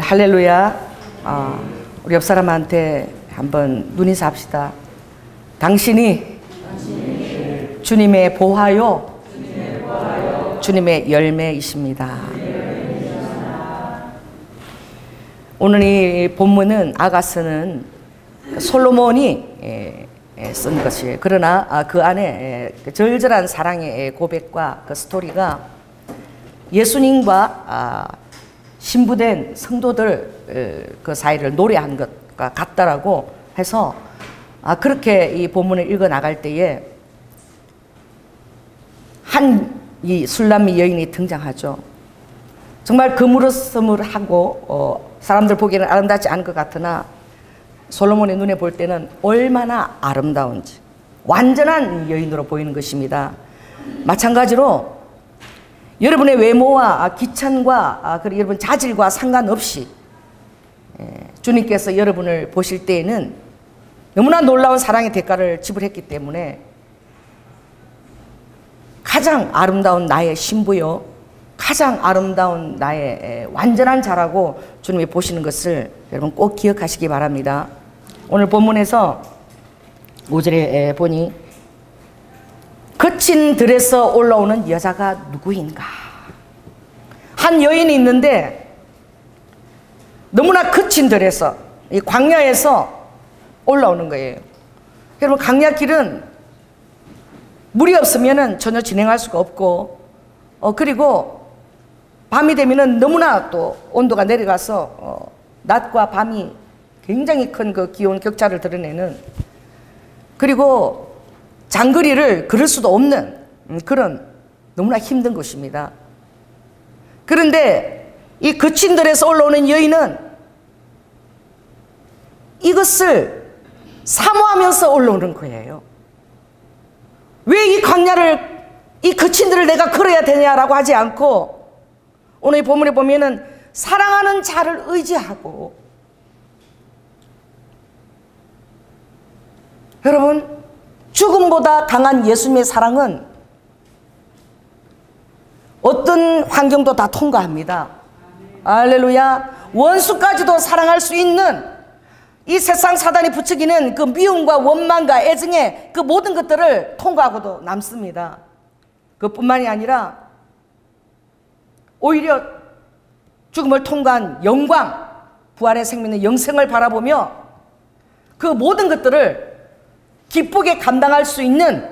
할렐루야. 우리 옆 사람한테 한번 눈인사 합시다. 당신이 주님의 보화요, 주님의 열매이십니다. 오늘 이 본문은 아가서는 솔로몬이 쓴 것이에요. 그러나 그 안에 절절한 사랑의 고백과 그 스토리가 예수님과 신부된 성도들 그 사이를 노래한 것과 같다라고 해서 그렇게 이 본문을 읽어 나갈 때에 이 술람미 여인이 등장하죠. 정말 거무르스물하고 사람들 보기에는 아름답지 않은 것 같으나 솔로몬의 눈에 볼 때는 얼마나 아름다운지 완전한 여인으로 보이는 것입니다. 마찬가지로 여러분의 외모와 귀천과 그리고 여러분 자질과 상관없이 주님께서 여러분을 보실 때에는 너무나 놀라운 사랑의 대가를 지불했기 때문에 가장 아름다운 나의 신부요, 가장 아름다운 나의 완전한 자라고 주님이 보시는 것을 여러분 꼭 기억하시기 바랍니다. 오늘 본문에서 5절에 보니 거친 들에서 올라오는 여자가 누구인가? 한 여인이 있는데 너무나 거친 들에서, 이 광야에서 올라오는 거예요. 여러분, 광야길은 물이 없으면 전혀 진행할 수가 없고, 그리고 밤이 되면 너무나 또 온도가 내려가서 낮과 밤이 굉장히 큰 그 기온 격차를 드러내는, 그리고 장거리를 걸을 수도 없는 그런 너무나 힘든 곳입니다. 그런데 이 거친 들에서 올라오는 여인은 이것을 사모하면서 올라오는 거예요. 왜 이 광야를, 이 거친 들을 내가 걸어야 되냐라고 하지 않고, 오늘 이 본문에 보면은 사랑하는 자를 의지하고, 여러분, 죽음보다 강한 예수님의 사랑은 어떤 환경도 다 통과합니다. 할렐루야. 원수까지도 사랑할 수 있는 이 세상 사단이 부추기는 그 미움과 원망과 애증의 그 모든 것들을 통과하고도 남습니다. 그뿐만이 아니라 오히려 죽음을 통과한 영광, 부활의 생명의 영생을 바라보며 그 모든 것들을 기쁘게 감당할 수 있는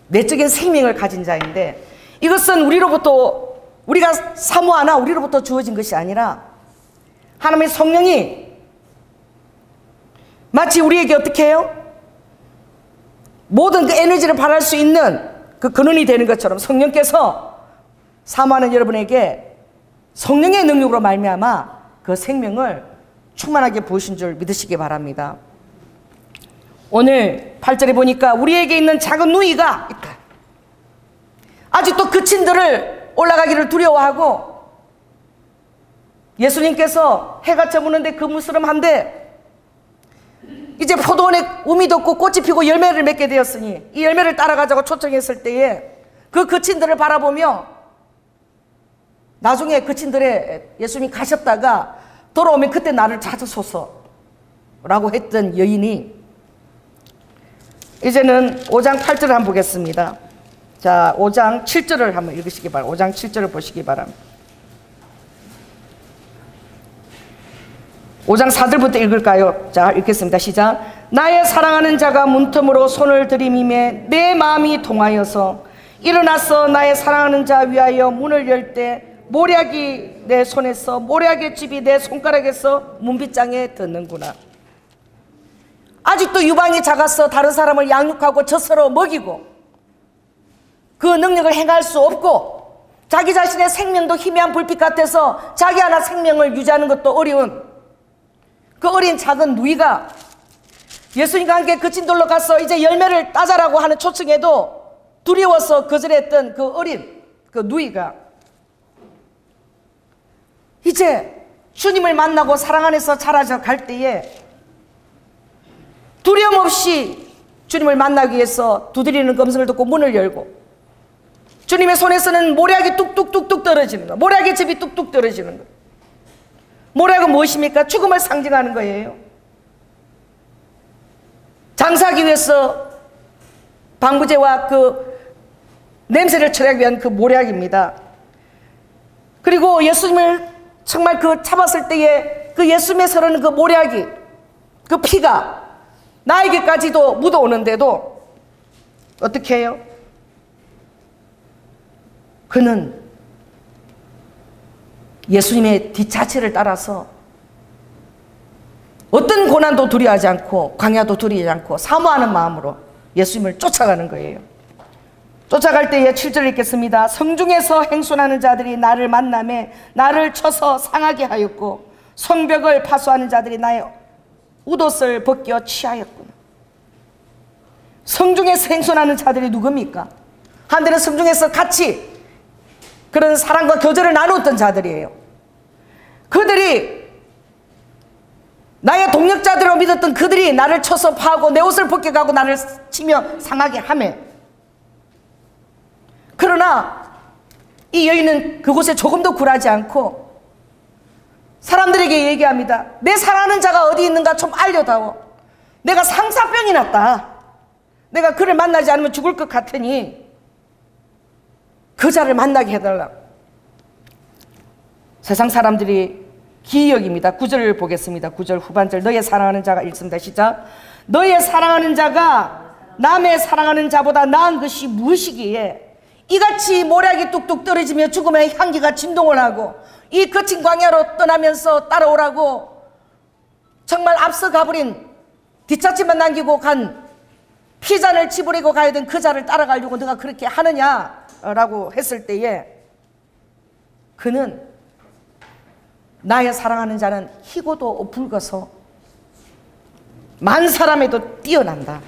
내적인 생명을 가진 자인데, 이것은 우리가 사모하나 우리로부터 주어진 것이 아니라 하나님의 성령이 마치 우리에게 어떻게 해요? 모든 그 에너지를 발할 수 있는 그 근원이 되는 것처럼 성령께서 사모하는 여러분에게 성령의 능력으로 말미암아 그 생명을 충만하게 부으신 줄 믿으시기 바랍니다. 오늘 8절에 보니까 우리에게 있는 작은 누이가 있다. 아직도 거친 들을 올라가기를 두려워하고, 예수님께서 해가 저무는데 그물스름한데 이제 포도원에 우미 돋고 꽃이 피고 열매를 맺게 되었으니 이 열매를 따라가자고 초청했을 때에 그 거친 들을 바라보며, 나중에 거친 들에 예수님이 가셨다가 돌아오면 그때 나를 찾으소서 라고 했던 여인이 이제는 5장 8절을 한번 보겠습니다. 자, 5장 7절을 한번 읽으시기 바랍니다. 5장 7절을 보시기 바랍니다. 5장 4절부터 읽을까요? 자, 읽겠습니다. 시작. 나의 사랑하는 자가 문틈으로 손을 들이미매 내 마음이 동하여서 일어나서 나의 사랑하는 자 위하여 문을 열 때 모략이 내 손에서, 모략의 즙이 내 손가락에서 문빗장에 듣는구나. 아직도 유방이 작아서 다른 사람을 양육하고 젖으로 먹이고 그 능력을 행할 수 없고, 자기 자신의 생명도 희미한 불빛 같아서 자기 하나 생명을 유지하는 것도 어려운 그 어린 작은 누이가 예수님과 함께 거친 돌로 가서 이제 열매를 따자라고 하는 초청에도 두려워서 거절했던 그 어린 그 누이가 이제 주님을 만나고 사랑 안에서 자라져 갈 때에 두려움 없이 주님을 만나기 위해서 두드리는 음성을 듣고 문을 열고, 주님의 손에서는 모략이 뚝뚝뚝뚝 떨어지는 거예요. 모략의 즙이 뚝뚝 떨어지는 거예요. 모략은 무엇입니까? 죽음을 상징하는 거예요. 장사하기 위해서 방부제와 그 냄새를 처리하기 위한 그 모략입니다. 그리고 예수님을 정말 그 잡았을 때에 그 예수님의 서르는 그 모략이, 그 피가 나에게까지도 묻어오는데도 어떻게 해요? 그는 예수님의 뒷자체를 따라서 어떤 고난도 두려워하지 않고 광야도 두려워하지 않고 사모하는 마음으로 예수님을 쫓아가는 거예요. 쫓아갈 때에 7절 읽겠습니다. 성중에서 행순하는 자들이 나를 만나매 나를 쳐서 상하게 하였고 성벽을 파수하는 자들이 나의 웃옷을 벗겨 취하였구나. 성중에서 행순하는 자들이 누굽니까? 한들은 성중에서 같이 그런 사랑과 교제를 나누었던 자들이에요. 그들이 나의 동력자들로 믿었던 그들이 나를 쳐서 파하고 내 옷을 벗겨가고 나를 치며 상하게 하매, 그러나 이 여인은 그곳에 조금도 굴하지 않고 사람들에게 얘기합니다. 내 사랑하는 자가 어디 있는가 좀 알려다오. 내가 상사병이 났다. 내가 그를 만나지 않으면 죽을 것 같으니 그 자를 만나게 해달라. 세상 사람들이 기억입니다. 9절 보겠습니다. 9절 후반절. 너의 사랑하는 자가 읽습니다. 시작. 너의 사랑하는 자가 남의 사랑하는 자보다 나은 것이 무엇이기에 이같이 모략이 뚝뚝 떨어지며 죽음의 향기가 진동을 하고 이 거친 광야로 떠나면서 따라오라고 정말 앞서 가버린 뒷차치만 남기고 간 피잔을 치부리고 가야 된 그 자를 따라가려고 너가 그렇게 하느냐라고 했을 때에 그는 나의 사랑하는 자는 희고도 붉어서 만 사람에도 뛰어난다.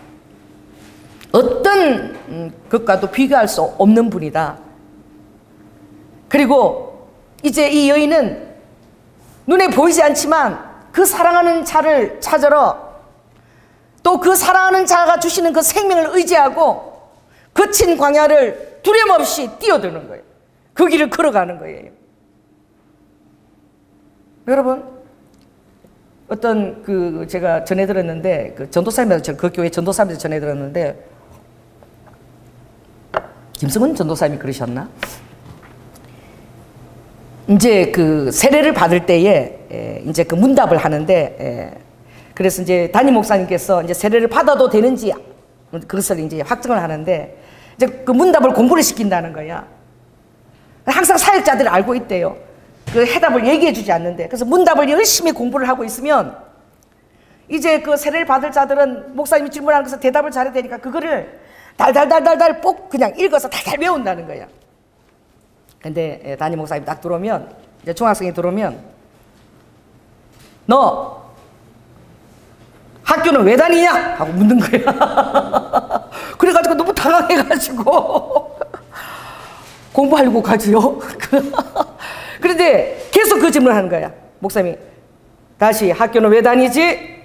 어떤 것과도 비교할 수 없는 분이다. 그리고 이제 이 여인은 눈에 보이지 않지만 그 사랑하는 자를 찾으러 또 그 사랑하는 자가 주시는 그 생명을 의지하고 거친 광야를 두려움 없이 뛰어드는 거예요. 그 길을 걸어가는 거예요. 여러분, 어떤 그 제가 전해 들었는데 그 전도사님한테 그 교회 전도사님한테 전해 들었는데 김성은 전도사님이 그러셨나? 이제 그 세례를 받을 때에 이제 그 문답을 하는데 그래서 이제 담임 목사님께서 이제 세례를 받아도 되는지 그것을 이제 확정을 하는데 이제 그 문답을 공부를 시킨다는 거야. 항상 사역자들이 알고 있대요. 그 해답을 얘기해 주지 않는데. 그래서 문답을 열심히 공부를 하고 있으면 이제 그 세례를 받을 자들은 목사님이 질문하는 것에 대답을 잘해야 되니까 그거를 달달달달달 꼭 그냥 읽어서 달달 외운다는 거야. 근데 담임 목사님이 딱 들어오면, 이제 중학생이 들어오면, 너 학교는 왜 다니냐? 하고 묻는 거야. 그래가지고 너무 당황해가지고 공부하려고 가지요. 그런데 계속 그 질문을 하는 거야. 목사님이 다시 학교는 왜 다니지?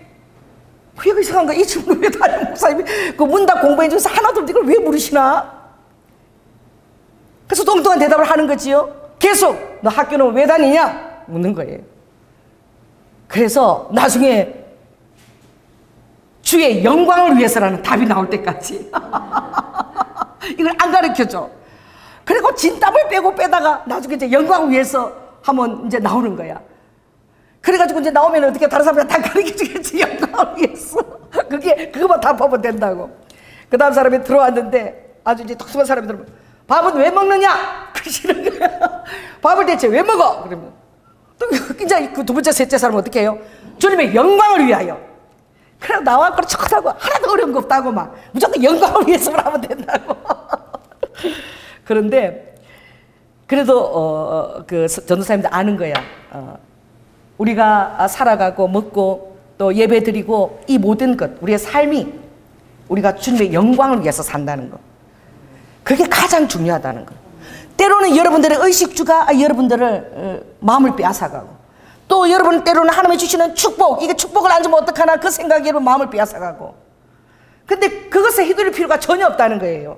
그게 이상한 거야. 이 질문을 왜 다니? 목사님이 그 문답 공부해 줘서 하나도 없는데 이걸 왜 물으시나? 그래서 뚱뚱한 대답을 하는 거지요. 계속 너 학교는 왜 다니냐? 묻는 거예요. 그래서 나중에 주의 영광을 위해서라는 답이 나올 때까지 이걸 안 가르쳐줘. 그리고 진땀을 빼고 빼다가 나중에 이제 영광을 위해서 하면 이제 나오는 거야. 그래가지고 이제 나오면 어떻게 다른 사람들 다 가르쳐주겠지. 영광을 위해서. 그거만 답하면 된다고. 그 다음 사람이 들어왔는데 아주 이제 독특한 사람이 들어오면 밥은 왜 먹느냐? 그러시는 거야. 밥을 대체 왜 먹어? 그러면 또 이제 그 두 번째, 셋째 사람은 어떻게 해요? 주님의 영광을 위하여. 그래 나와 그렇게 하고 하나도 어려운 거 없다고 막 무조건 영광을 위해서만 하면 된다고. 그런데 그래도 그 전도사님들 아는 거야. 우리가 살아가고 먹고 또 예배 드리고 이 모든 것, 우리의 삶이 우리가 주님의 영광을 위해서 산다는 거. 그게 가장 중요하다는 거. 때로는 여러분들의 의식주가 여러분들을 마음을 빼앗아가고, 또 여러분 때로는 하나님이 주시는 축복, 이게 축복을 안 주면 어떡하나 그 생각이 여러분 마음을 빼앗아가고, 근데 그것에 휘둘릴 필요가 전혀 없다는 거예요.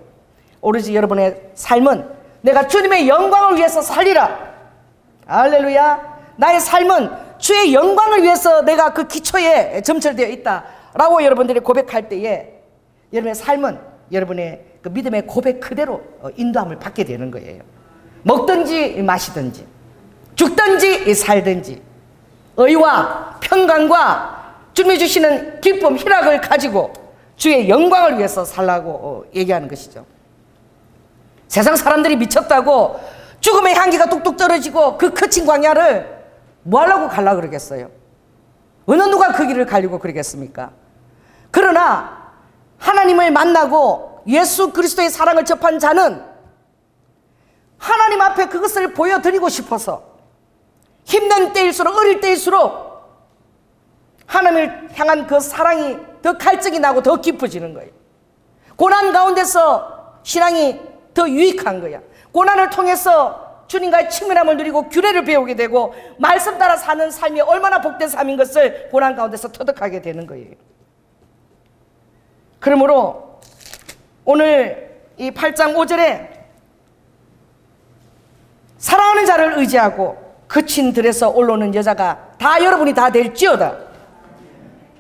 오로지 여러분의 삶은 내가 주님의 영광을 위해서 살리라. 할렐루야. 나의 삶은 주의 영광을 위해서 내가 그 기초에 점철되어 있다라고 여러분들이 고백할 때에 여러분의 삶은 여러분의 그 믿음의 고백 그대로 인도함을 받게 되는 거예요. 먹든지 마시든지 죽든지 살든지 의와 평강과 주님이 주시는 기쁨, 희락을 가지고 주의 영광을 위해서 살라고 얘기하는 것이죠. 세상 사람들이 미쳤다고 죽음의 향기가 뚝뚝 떨어지고 그 거친 광야를 뭐 하려고 가려고 그러겠어요? 어느 누가 그 길을 가려고 그러겠습니까? 그러나 하나님을 만나고 예수 그리스도의 사랑을 접한 자는 하나님 앞에 그것을 보여드리고 싶어서 힘든 때일수록, 어릴 때일수록 하나님을 향한 그 사랑이 더 갈증이 나고 더 깊어지는 거예요. 고난 가운데서 신앙이 더 유익한 거야. 고난을 통해서 주님과의 친밀함을 누리고 규례를 배우게 되고 말씀 따라 사는 삶이 얼마나 복된 삶인 것을 고난 가운데서 터득하게 되는 거예요. 그러므로 오늘 이 8장 5절에 사랑하는 자를 의지하고 거친 들에서 올라오는 여자가 다 여러분이 다 될지어다.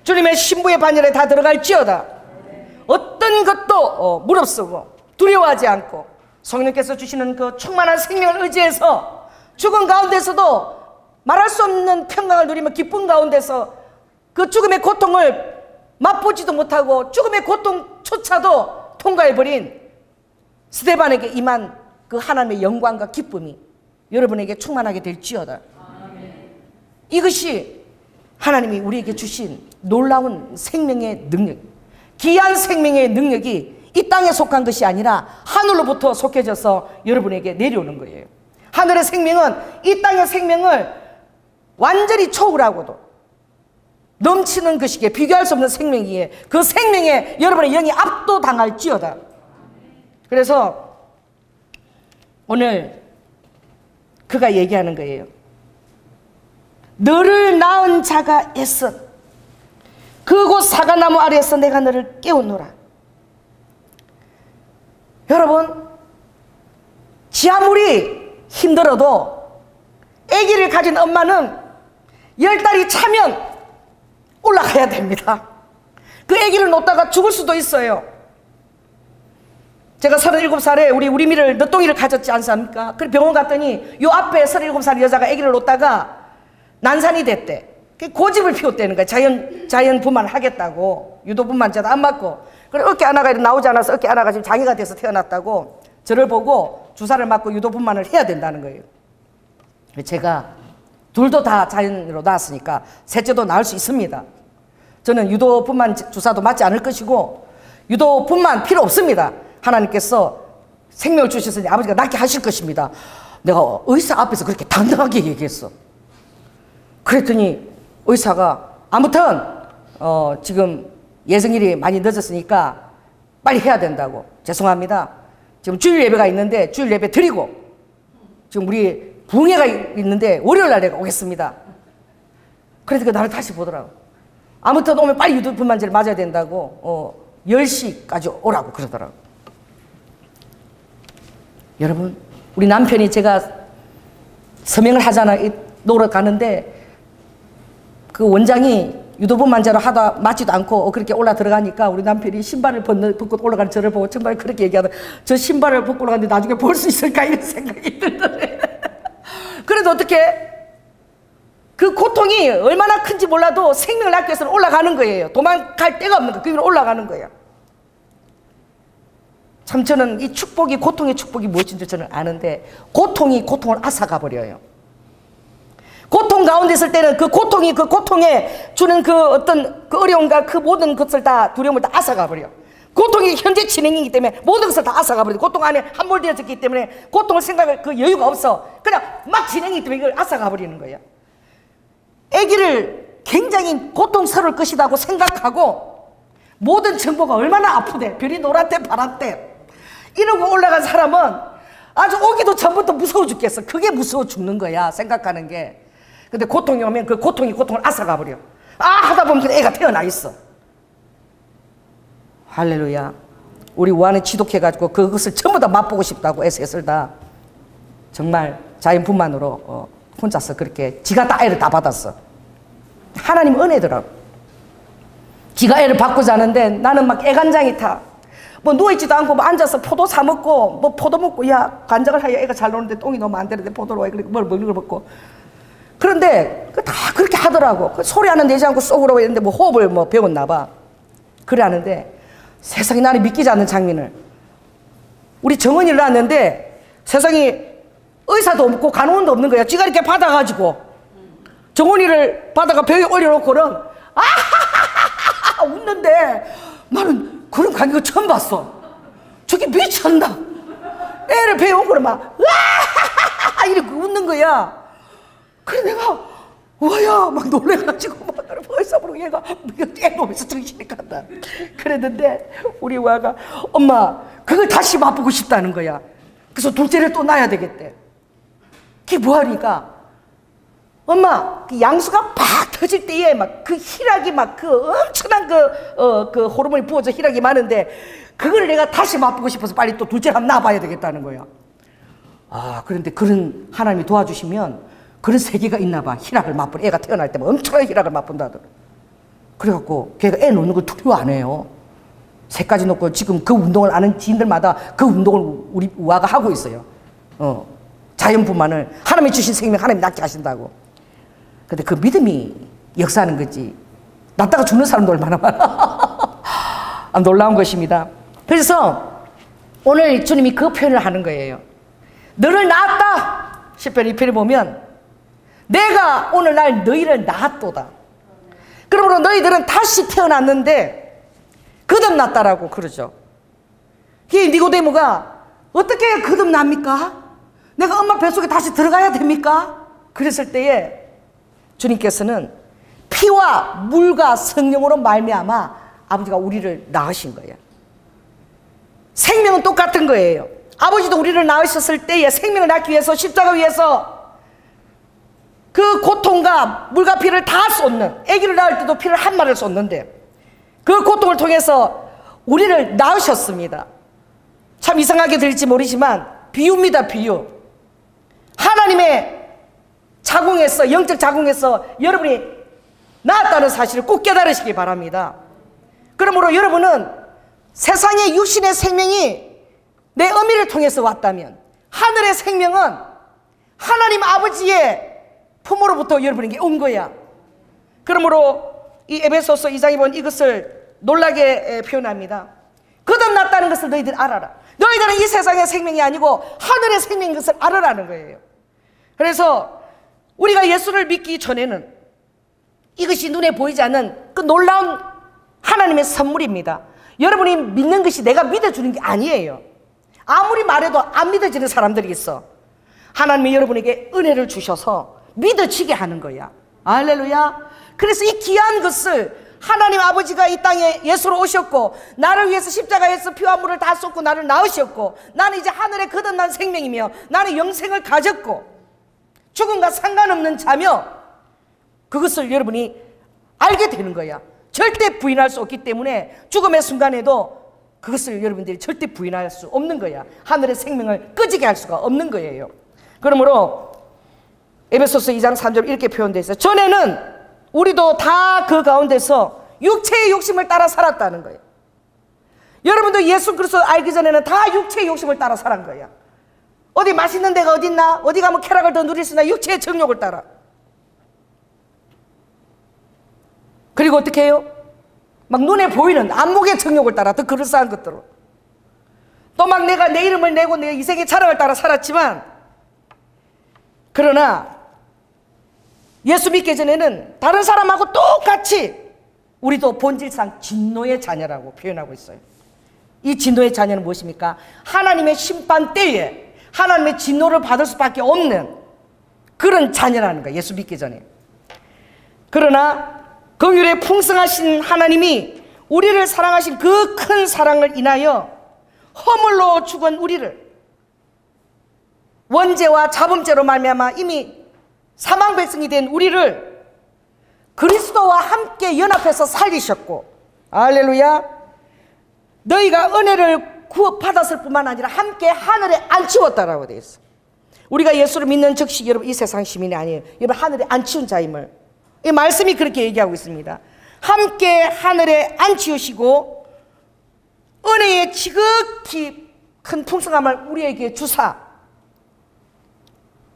주님의 신부의 반열에 다 들어갈지어다. 어떤 것도 무릅쓰고 두려워하지 않고 성령께서 주시는 그 충만한 생명을 의지해서 죽은 가운데서도 말할 수 없는 평강을 누리며 기쁨 가운데서 그 죽음의 고통을 맛보지도 못하고 죽음의 고통조차도 통과해버린 스데반에게 임한 그 하나님의 영광과 기쁨이 여러분에게 충만하게 될지어다. 이것이 하나님이 우리에게 주신 놀라운 생명의 능력, 귀한 생명의 능력이 이 땅에 속한 것이 아니라 하늘로부터 속해져서 여러분에게 내려오는 거예요. 하늘의 생명은 이 땅의 생명을 완전히 초월하고도 넘치는 것이기에 비교할 수 없는 생명이기에 그 생명에 여러분의 영이 압도당할지어다. 그래서 오늘 그가 얘기하는 거예요. 너를 낳은 자가 애써 그곳 사과나무 아래에서 내가 너를 깨우노라. 여러분, 지 아무리 힘들어도 아기를 가진 엄마는 10달이 차면 올라가야 됩니다. 그 아기를 놓다가 죽을 수도 있어요. 제가 37살에 우리 미를 늦둥이를 가졌지 않습니까? 그래서 병원 갔더니 요 앞에 37살 여자가 아기를 놓다가 난산이 됐대. 고집을 피웠다는 거야. 자연 분만을 하겠다고. 유도 분만제도 안 맞고. 그래 어깨 하나가 나오지 않아서 어깨 하나가 지금 장애가 돼서 태어났다고 저를 보고 주사를 맞고 유도 분만을 해야 된다는 거예요. 제가 둘도 다 자연으로 낳았으니까 셋째도 낳을 수 있습니다. 저는 유도 분만 주사도 맞지 않을 것이고 유도 분만 필요 없습니다. 하나님께서 생명을 주셨으니 아버지가 낫게 하실 것입니다. 내가 의사 앞에서 그렇게 당당하게 얘기했어. 그랬더니 의사가 아무튼 지금 예정일이 많이 늦었으니까 빨리 해야 된다고. 죄송합니다. 지금 주일 예배가 있는데 주일 예배 드리고 지금 우리 부흥회가 있는데 월요일날 내가 오겠습니다. 그래서 나를 다시 보더라고. 아무튼 오면 빨리 유두분만제를 맞아야 된다고 10시까지 오라고 그러더라고. 여러분, 우리 남편이 제가 서명을 하잖아. 노러 가는데 그 원장이 유도분만제로 하다 맞지도 않고 그렇게 올라 들어가니까 우리 남편이 신발을 벗고 올라가는 저를 보고 정말 그렇게 얘기하더라. 저 신발을 벗고 올라가는데 나중에 볼 수 있을까 이런 생각이 들더래. 그래도 어떻게 그 고통이 얼마나 큰지 몰라도 생명을 낳기 위해서는 올라가는 거예요. 도망갈 데가 없는 거예요. 그 위로 올라가는 거예요. 참 저는 이 축복이, 고통의 축복이 무엇인지 저는 아는데 고통이 고통을 앗아가 버려요. 고통 가운데 있을 때는 그 고통이 그 고통에 주는 그 어떤 그 어려움과 그 모든 것을 다 두려움을 다 앗아가 버려. 고통이 현재 진행이기 때문에 모든 것을 다 앗아가 버려. 고통 안에 함몰되어졌기 때문에 고통을 생각할 그 여유가 없어. 그냥 막 진행이기 때문에 이걸 앗아가 버리는 거야. 아기를 굉장히 고통스러울 것이라고 생각하고 모든 정보가 얼마나 아프대. 별이 노랗대 파랗대. 이러고 올라간 사람은 아주 오기도 전부터 무서워 죽겠어. 그게 무서워 죽는 거야. 생각하는 게. 근데 고통이 오면 그 고통이 고통을 앗아가 버려. 하다 보면 애가 태어나 있어. 할렐루야. 우리 우한에 지독해가지고 그것을 전부 다 맛보고 싶다고 애쓰다 다 정말 자연분만으로 혼자서 그렇게 지가 다 애를 다 받았어. 하나님 은혜더라고. 지가 애를 받고 자는데 나는 막 애간장이 타. 뭐 누워있지도 않고 뭐 앉아서 포도 사 먹고 뭐 포도 먹고 야 간장을 하여 애가 잘 노는데 똥이 너무 안 되는데 포도를 왜 그렇게 뭘 먹는 걸 먹고. 그런데 다 그렇게 하더라고. 소리 하나 내지 않고 쏙으로 했는데 뭐 호흡을 뭐 배웠나 봐. 그래 하는데 세상에 나는 믿기지 않는 장면을. 우리 정은이를 낳았는데 세상에 의사도 없고 간호원도 없는 거야. 지가 이렇게 받아가지고 정은이를 받아가 벽에 올려놓고는 아하하하하 웃는데 나는 그런 광경을 처음 봤어. 저게 미쳤나? 애를 배에 오고는 막 으아하하하 이렇게 웃는 거야. 그래 내가 와야 막 놀래가지고 막 벌써 부르고 얘가 애 놓으면서 정신이 간다. 그랬는데 우리 와가 엄마 그걸 다시 맛보고 싶다는 거야. 그래서 둘째를 또 낳아야 되겠대. 그게 뭐하니까 엄마 그 양수가 팍 터질 때에 막 그 희락이 막 그 엄청난 그 호르몬이 부어져 희락이 많은데 그걸 내가 다시 맛보고 싶어서 빨리 또 둘째를 한번 낳아봐야 되겠다는 거야. 아 그런데 그런 하나님이 도와주시면 그런 세계가 있나 봐. 희락을 맛본 애가 태어날 때만 엄청난 희락을 맛본다더라. 그래갖고 걔가 애 놓는 걸 두려워 안 해요. 새까지 놓고 지금 그 운동을 아는 지인들마다 그 운동을 우리 우아가 하고 있어요. 자연분만을 하나님이 주신 생명 하나님이 낫게 하신다고. 근데 그 믿음이 역사하는 거지. 낫다가 죽는 사람도 얼마나 많아. 놀라운 것입니다. 그래서 오늘 주님이 그 표현을 하는 거예요. 너를 낳았다. 10편 2편에 보면 내가 오늘날 너희를 낳았도다. 그러므로 너희들은 다시 태어났는데 거듭났다라고 그러죠. 이 니고데모가 어떻게 해야 거듭납니까? 내가 엄마 뱃속에 다시 들어가야 됩니까? 그랬을 때에 주님께서는 피와 물과 성령으로 말미암아 아버지가 우리를 낳으신 거예요. 생명은 똑같은 거예요. 아버지도 우리를 낳으셨을 때에 생명을 낳기 위해서 십자가 위해서 그 고통과 물과 피를 다 쏟는, 아기를 낳을 때도 피를 한 마리를 쏟는데 그 고통을 통해서 우리를 낳으셨습니다. 참 이상하게 들릴지 모르지만 비유입니다. 비유. 하나님의 자궁에서, 영적 자궁에서 여러분이 낳았다는 사실을 꼭 깨달으시기 바랍니다. 그러므로 여러분은 세상의 육신의 생명이 내 어미를 통해서 왔다면 하늘의 생명은 하나님 아버지의 품으로부터 여러분에게 온 거야. 그러므로 이 에베소서 2장에 본 이것을 놀라게 표현합니다. 거듭났다는 것을 너희들 알아라. 너희들은 이 세상의 생명이 아니고 하늘의 생명인 것을 알아라는 거예요. 그래서 우리가 예수를 믿기 전에는 이것이 눈에 보이지 않는 그 놀라운 하나님의 선물입니다. 여러분이 믿는 것이 내가 믿어주는 게 아니에요. 아무리 말해도 안 믿어지는 사람들이 있어. 하나님이 여러분에게 은혜를 주셔서 믿어지게 하는 거야. 할렐루야. 그래서 이 귀한 것을 하나님 아버지가 이 땅에 예수로 오셨고 나를 위해서 십자가에서 피와 물을 다 쏟고 나를 낳으셨고 나는 이제 하늘에 거듭난 생명이며 나는 영생을 가졌고 죽음과 상관없는 자며 그것을 여러분이 알게 되는 거야. 절대 부인할 수 없기 때문에 죽음의 순간에도 그것을 여러분들이 절대 부인할 수 없는 거야. 하늘의 생명을 끄지게 할 수가 없는 거예요. 그러므로 에베소서 2장 3절 이렇게 표현되어 있어요. 전에는 우리도 다 그 가운데서 육체의 욕심을 따라 살았다는 거예요. 여러분도 예수 그리스도 알기 전에는 다 육체의 욕심을 따라 살은 거야. 어디 맛있는 데가 어딨나? 어디 가면 쾌락을 더 누릴 수 있나? 육체의 정욕을 따라. 그리고 어떻게 해요? 막 눈에 보이는 안목의 정욕을 따라 더 그럴싸한 것들로. 또 막 내가 내 이름을 내고 내 이생의 자랑을 따라 살았지만 그러나 예수 믿기 전에는 다른 사람하고 똑같이 우리도 본질상 진노의 자녀라고 표현하고 있어요. 이 진노의 자녀는 무엇입니까? 하나님의 심판 때에 하나님의 진노를 받을 수밖에 없는 그런 자녀라는 거예요. 예수 믿기 전에. 그러나 긍휼에 풍성하신 하나님이 우리를 사랑하신 그 큰 사랑을 인하여 허물로 죽은 우리를 원죄와 자범죄로 말미암아 이미 사망 백성이 된 우리를 그리스도와 함께 연합해서 살리셨고, 할렐루야, 너희가 은혜를 구원받았을 뿐만 아니라 함께 하늘에 앉히웠다라고 되어 있어. 우리가 예수를 믿는 즉시 여러분 이 세상 시민이 아니에요. 여러분 하늘에 앉히운 자임을 이 말씀이 그렇게 얘기하고 있습니다. 함께 하늘에 앉히시고 은혜의 지극히 큰 풍성함을 우리에게 주사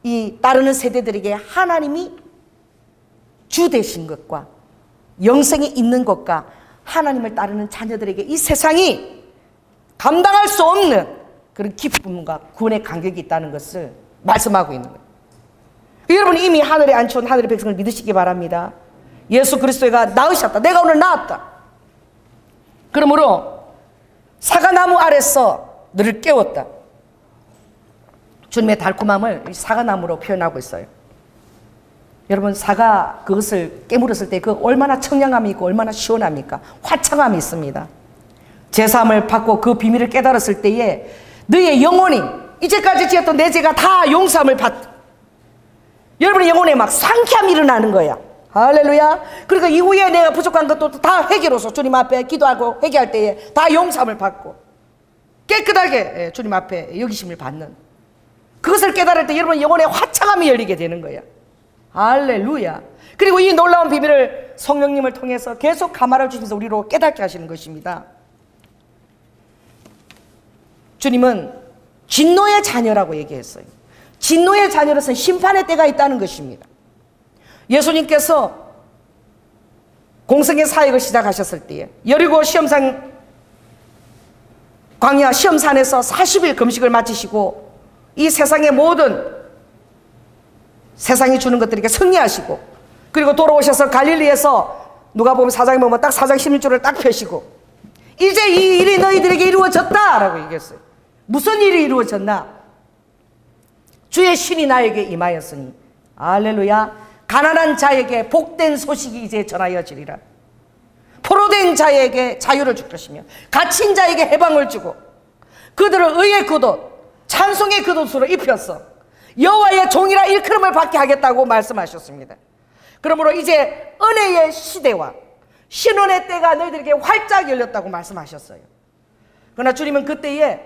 이 따르는 세대들에게 하나님이 주 되신 것과 영생이 있는 것과 하나님을 따르는 자녀들에게 이 세상이 감당할 수 없는 그런 기쁨과 구원의 간격이 있다는 것을 말씀하고 있는 거예요. 여러분이 이미 하늘에 앉혀온 하늘의 백성을 믿으시기 바랍니다. 예수 그리스도가 나으셨다. 내가 오늘 나았다. 그러므로 사과나무 아래서 너를 깨웠다. 주님의 달콤함을 사과나무로 표현하고 있어요. 여러분, 사과 그것을 깨물었을 때 그 얼마나 청량함이 있고 얼마나 시원합니까? 화창함이 있습니다. 제사함을 받고 그 비밀을 깨달았을 때에 너의 영혼이 이제까지 지었던 내 죄가 다 용서함을 받. 여러분의 영혼에 막 상쾌함이 일어나는 거야. 할렐루야. 그리고 이후에 내가 부족한 것도 다 회개로서 주님 앞에 기도하고 회개할 때에 다 용서함을 받고 깨끗하게 주님 앞에 여기심을 받는 그것을 깨달을 때 여러분 영혼의 화창함이 열리게 되는 거야. 할렐루야. 그리고 이 놀라운 비밀을 성령님을 통해서 계속 가마를 주시면서 우리로 깨닫게 하시는 것입니다. 주님은 진노의 자녀라고 얘기했어요. 진노의 자녀로서는 심판의 때가 있다는 것입니다. 예수님께서 공생의 사역을 시작하셨을 때에 여리고 시험산 광야 시험산에서 40일 금식을 마치시고 이 세상의 모든 세상이 주는 것들에게 승리하시고 그리고 돌아오셔서 갈릴리에서 누가 보면 사장이 보면 딱 사장 16조를 딱 펴시고 이제 이 일이 너희들에게 이루어졌다 라고 얘기했어요. 무슨 일이 이루어졌나? 주의 신이 나에게 임하였으니 할렐루야. 가난한 자에게 복된 소식이 이제 전하여지리라. 포로된 자에게 자유를 줄 것이며 갇힌 자에게 해방을 주고 그들을 의의 겉옷 찬송의 겉옷으로 입혔어 여호와의 종이라 일컬음을 받게 하겠다고 말씀하셨습니다. 그러므로 이제 은혜의 시대와 신원의 때가 너희들에게 활짝 열렸다고 말씀하셨어요. 그러나 주님은 그때에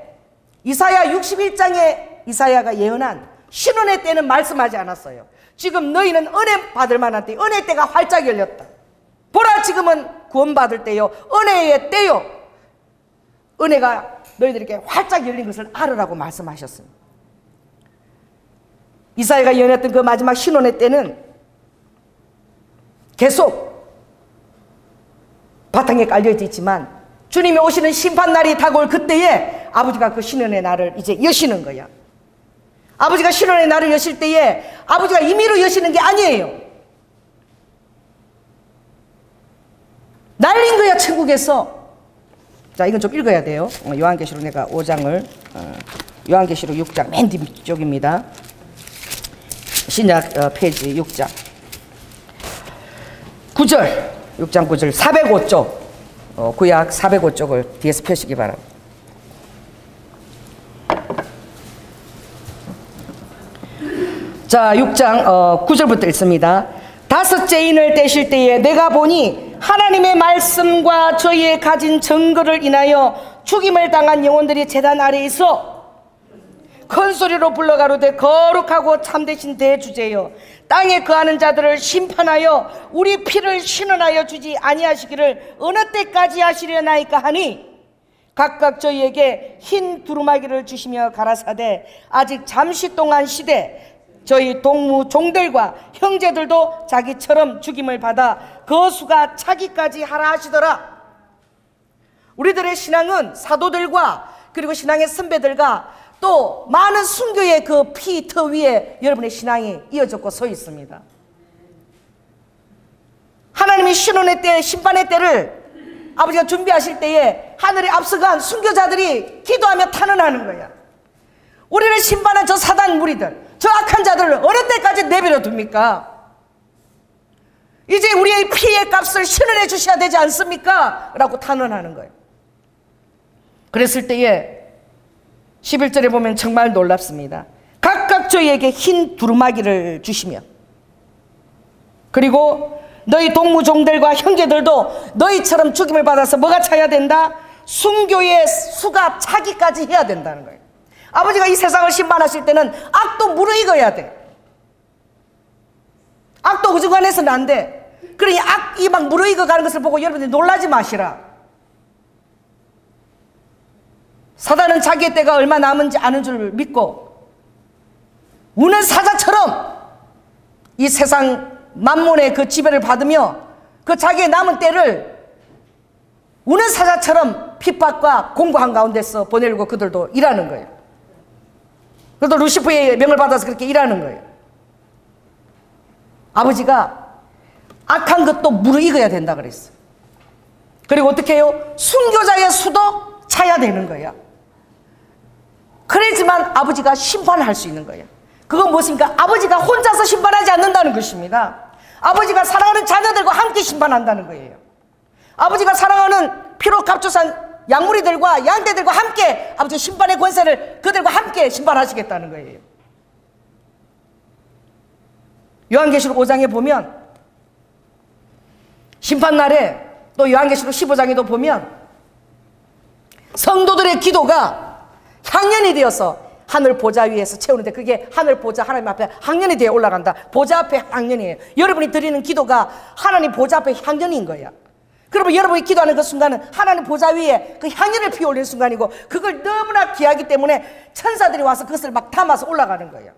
이사야 61장에 이사야가 예언한 신원의 때는 말씀하지 않았어요. 지금 너희는 은혜 받을 만한 때, 은혜 때가 활짝 열렸다. 보라, 지금은 구원받을 때요, 은혜의 때요, 은혜가 너희들에게 활짝 열린 것을 알으라고 말씀하셨습니다. 이사야가 예언했던 그 마지막 신원의 때는 계속 바탕에 깔려져 있지만 주님이 오시는 심판날이 다가올 그때에 아버지가 그 신원의 날을 이제 여시는 거야. 아버지가 신원의 날을 여실 때에 아버지가 임의로 여시는 게 아니에요. 날린 거야, 천국에서. 자, 이건 좀 읽어야 돼요. 요한계시록 내가 5장을 요한계시록 6장 맨 뒤쪽입니다. 신약 페이지 6장 9절 6장 9절 405쪽 구약 405쪽을 뒤에서 펴시기 바랍니다. 자, 6장 9절부터 읽습니다. 다섯째 인을 떼실 때에 내가 보니 하나님의 말씀과 저희의 가진 증거를 인하여 죽임을 당한 영혼들이 제단 아래에 있어 큰 소리로 불러가로되 거룩하고 참되신 대주제여 땅에 거하는 자들을 심판하여 우리 피를 신원하여 주지 아니하시기를 어느 때까지 하시려나이까 하니 각각 저희에게 흰 두루마기를 주시며 가라사대 아직 잠시 동안 시대 저희 동무 종들과 형제들도 자기처럼 죽임을 받아 거수가 차기까지 하라 하시더라. 우리들의 신앙은 사도들과 그리고 신앙의 선배들과 또 많은 순교의 그 피터 위에 여러분의 신앙이 이어졌고 서 있습니다. 하나님이 신원의 때, 심판의 때를 아버지가 준비하실 때에 하늘에 앞서간 순교자들이 기도하며 탄원하는 거야. 우리를 심판한 저 사단 무리들, 저 악한 자들을 어느 때까지 내버려 둡니까? 이제 우리의 피의 값을 신원해 주셔야 되지 않습니까? 라고 탄원하는 거예요. 그랬을 때에 11절에 보면 정말 놀랍습니다. 각각 저희에게 흰 두루마기를 주시며 그리고 너희 동무종들과 형제들도 너희처럼 죽임을 받아서 뭐가 차야 된다? 순교의 수가 차기까지 해야 된다는 거예요. 아버지가 이 세상을 심판하실 때는 악도 무르익어야 돼. 악도 그중간에서는 안 돼. 그러니 악이 막 무르익어 가는 것을 보고 여러분들이 놀라지 마시라. 사단은 자기의 때가 얼마 남은지 아는 줄 믿고 우는 사자처럼 이 세상 만몬의 그 지배를 받으며 그 자기의 남은 때를 우는 사자처럼 핍박과 공고한 가운데서 보내려고 그들도 일하는 거예요. 그래도 루시퍼의 명을 받아서 그렇게 일하는 거예요. 아버지가 악한 것도 무르익어야 된다 그랬어요. 그리고 어떻게 해요? 순교자의 수도 차야 되는 거야. 그래야지만 아버지가 심판할 수 있는 거예요. 그건 무엇입니까? 아버지가 혼자서 심판하지 않는다는 것입니다. 아버지가 사랑하는 자녀들과 함께 심판한다는 거예요. 아버지가 사랑하는 피로 값조산 양무리들과 양떼들과 함께 아버지 심판의 권세를 그들과 함께 심판하시겠다는 거예요. 요한계시록 5장에 보면 심판날에 또 요한계시록 15장에도 보면 성도들의 기도가 향연이 되어서 하늘 보좌 위에서 채우는데 그게 하늘 보좌 하나님 앞에 향연이 되어 올라간다. 보좌 앞에 향연이에요. 여러분이 드리는 기도가 하나님 보좌 앞에 향연인 거야. 그러면 여러분이 기도하는 그 순간은 하나님 보좌 위에 그 향연을 피워올리는 순간이고 그걸 너무나 귀하기 때문에 천사들이 와서 그것을 막 담아서 올라가는 거예요.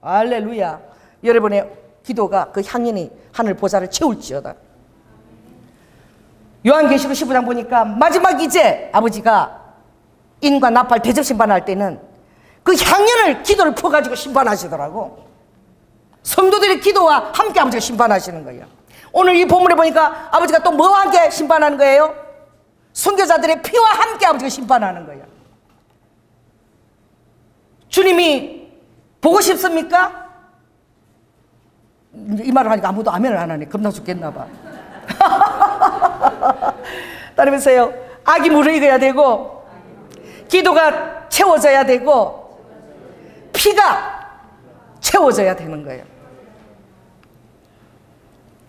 할렐루야. 여러분의 기도가 그 향연이 하늘 보좌를 채울지어다. 요한계시록 15장 보니까 마지막 이제 아버지가 인과 나팔 대접 심판할 때는 그 향연을 기도를 퍼가지고 심판하시더라고. 성도들의 기도와 함께 아버지가 심판하시는 거예요. 오늘 이 본문에 보니까 아버지가 또 뭐와 함께 심판하는 거예요? 순교자들의 피와 함께 아버지가 심판하는 거예요. 주님이 보고 싶습니까? 이 말을 하니까 아무도 아멘을 안 하네. 겁나 죽겠나 봐. 따르면서요. 악이 무르익어야 되고 기도가 채워져야 되고 피가 채워져야 되는 거예요.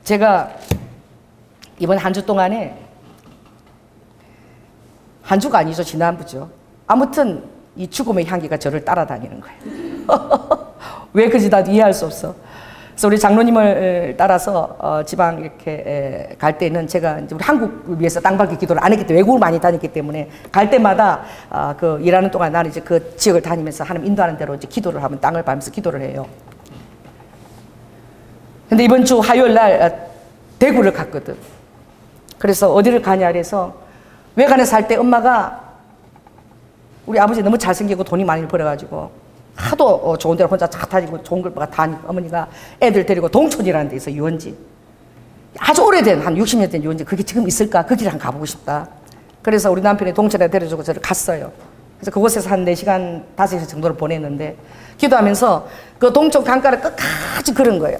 제가 이번 한 주 동안에 한 주가 아니죠. 지난주죠. 아무튼 이 죽음의 향기가 저를 따라다니는 거예요. 왜 그런지 나도 이해할 수 없어. 그래서 우리 장로님을 따라서 지방 이렇게 갈 때는 제가 이제 우리 한국을 위해서 땅밟기 기도를 안 했기 때문에 외국을 많이 다녔기 때문에 갈 때마다 그 일하는 동안 나는 이제 그 지역을 다니면서 하나님 인도하는 대로 이제 기도를 하면 땅을 밟으면서 기도를 해요. 근데 이번 주 화요일 날 대구를 갔거든. 그래서 어디를 가냐 그래서 외관에 살 때 엄마가 우리 아버지 너무 잘생기고 돈이 많이 벌어가지고 하도 좋은 데를 혼자 차 타지고 좋은 걸 다니고 어머니가 애들 데리고 동촌이라는 데 있어. 유원지 아주 오래된 한 60년 된 유원지. 그게 지금 있을까? 거기를 한번 가보고 싶다. 그래서 우리 남편이 동촌에 데려주고 저를 갔어요. 그래서 그곳에서 한 4시간 5시간 정도를 보냈는데 기도하면서 그 동촌 강가를 끝까지 걸은 거예요.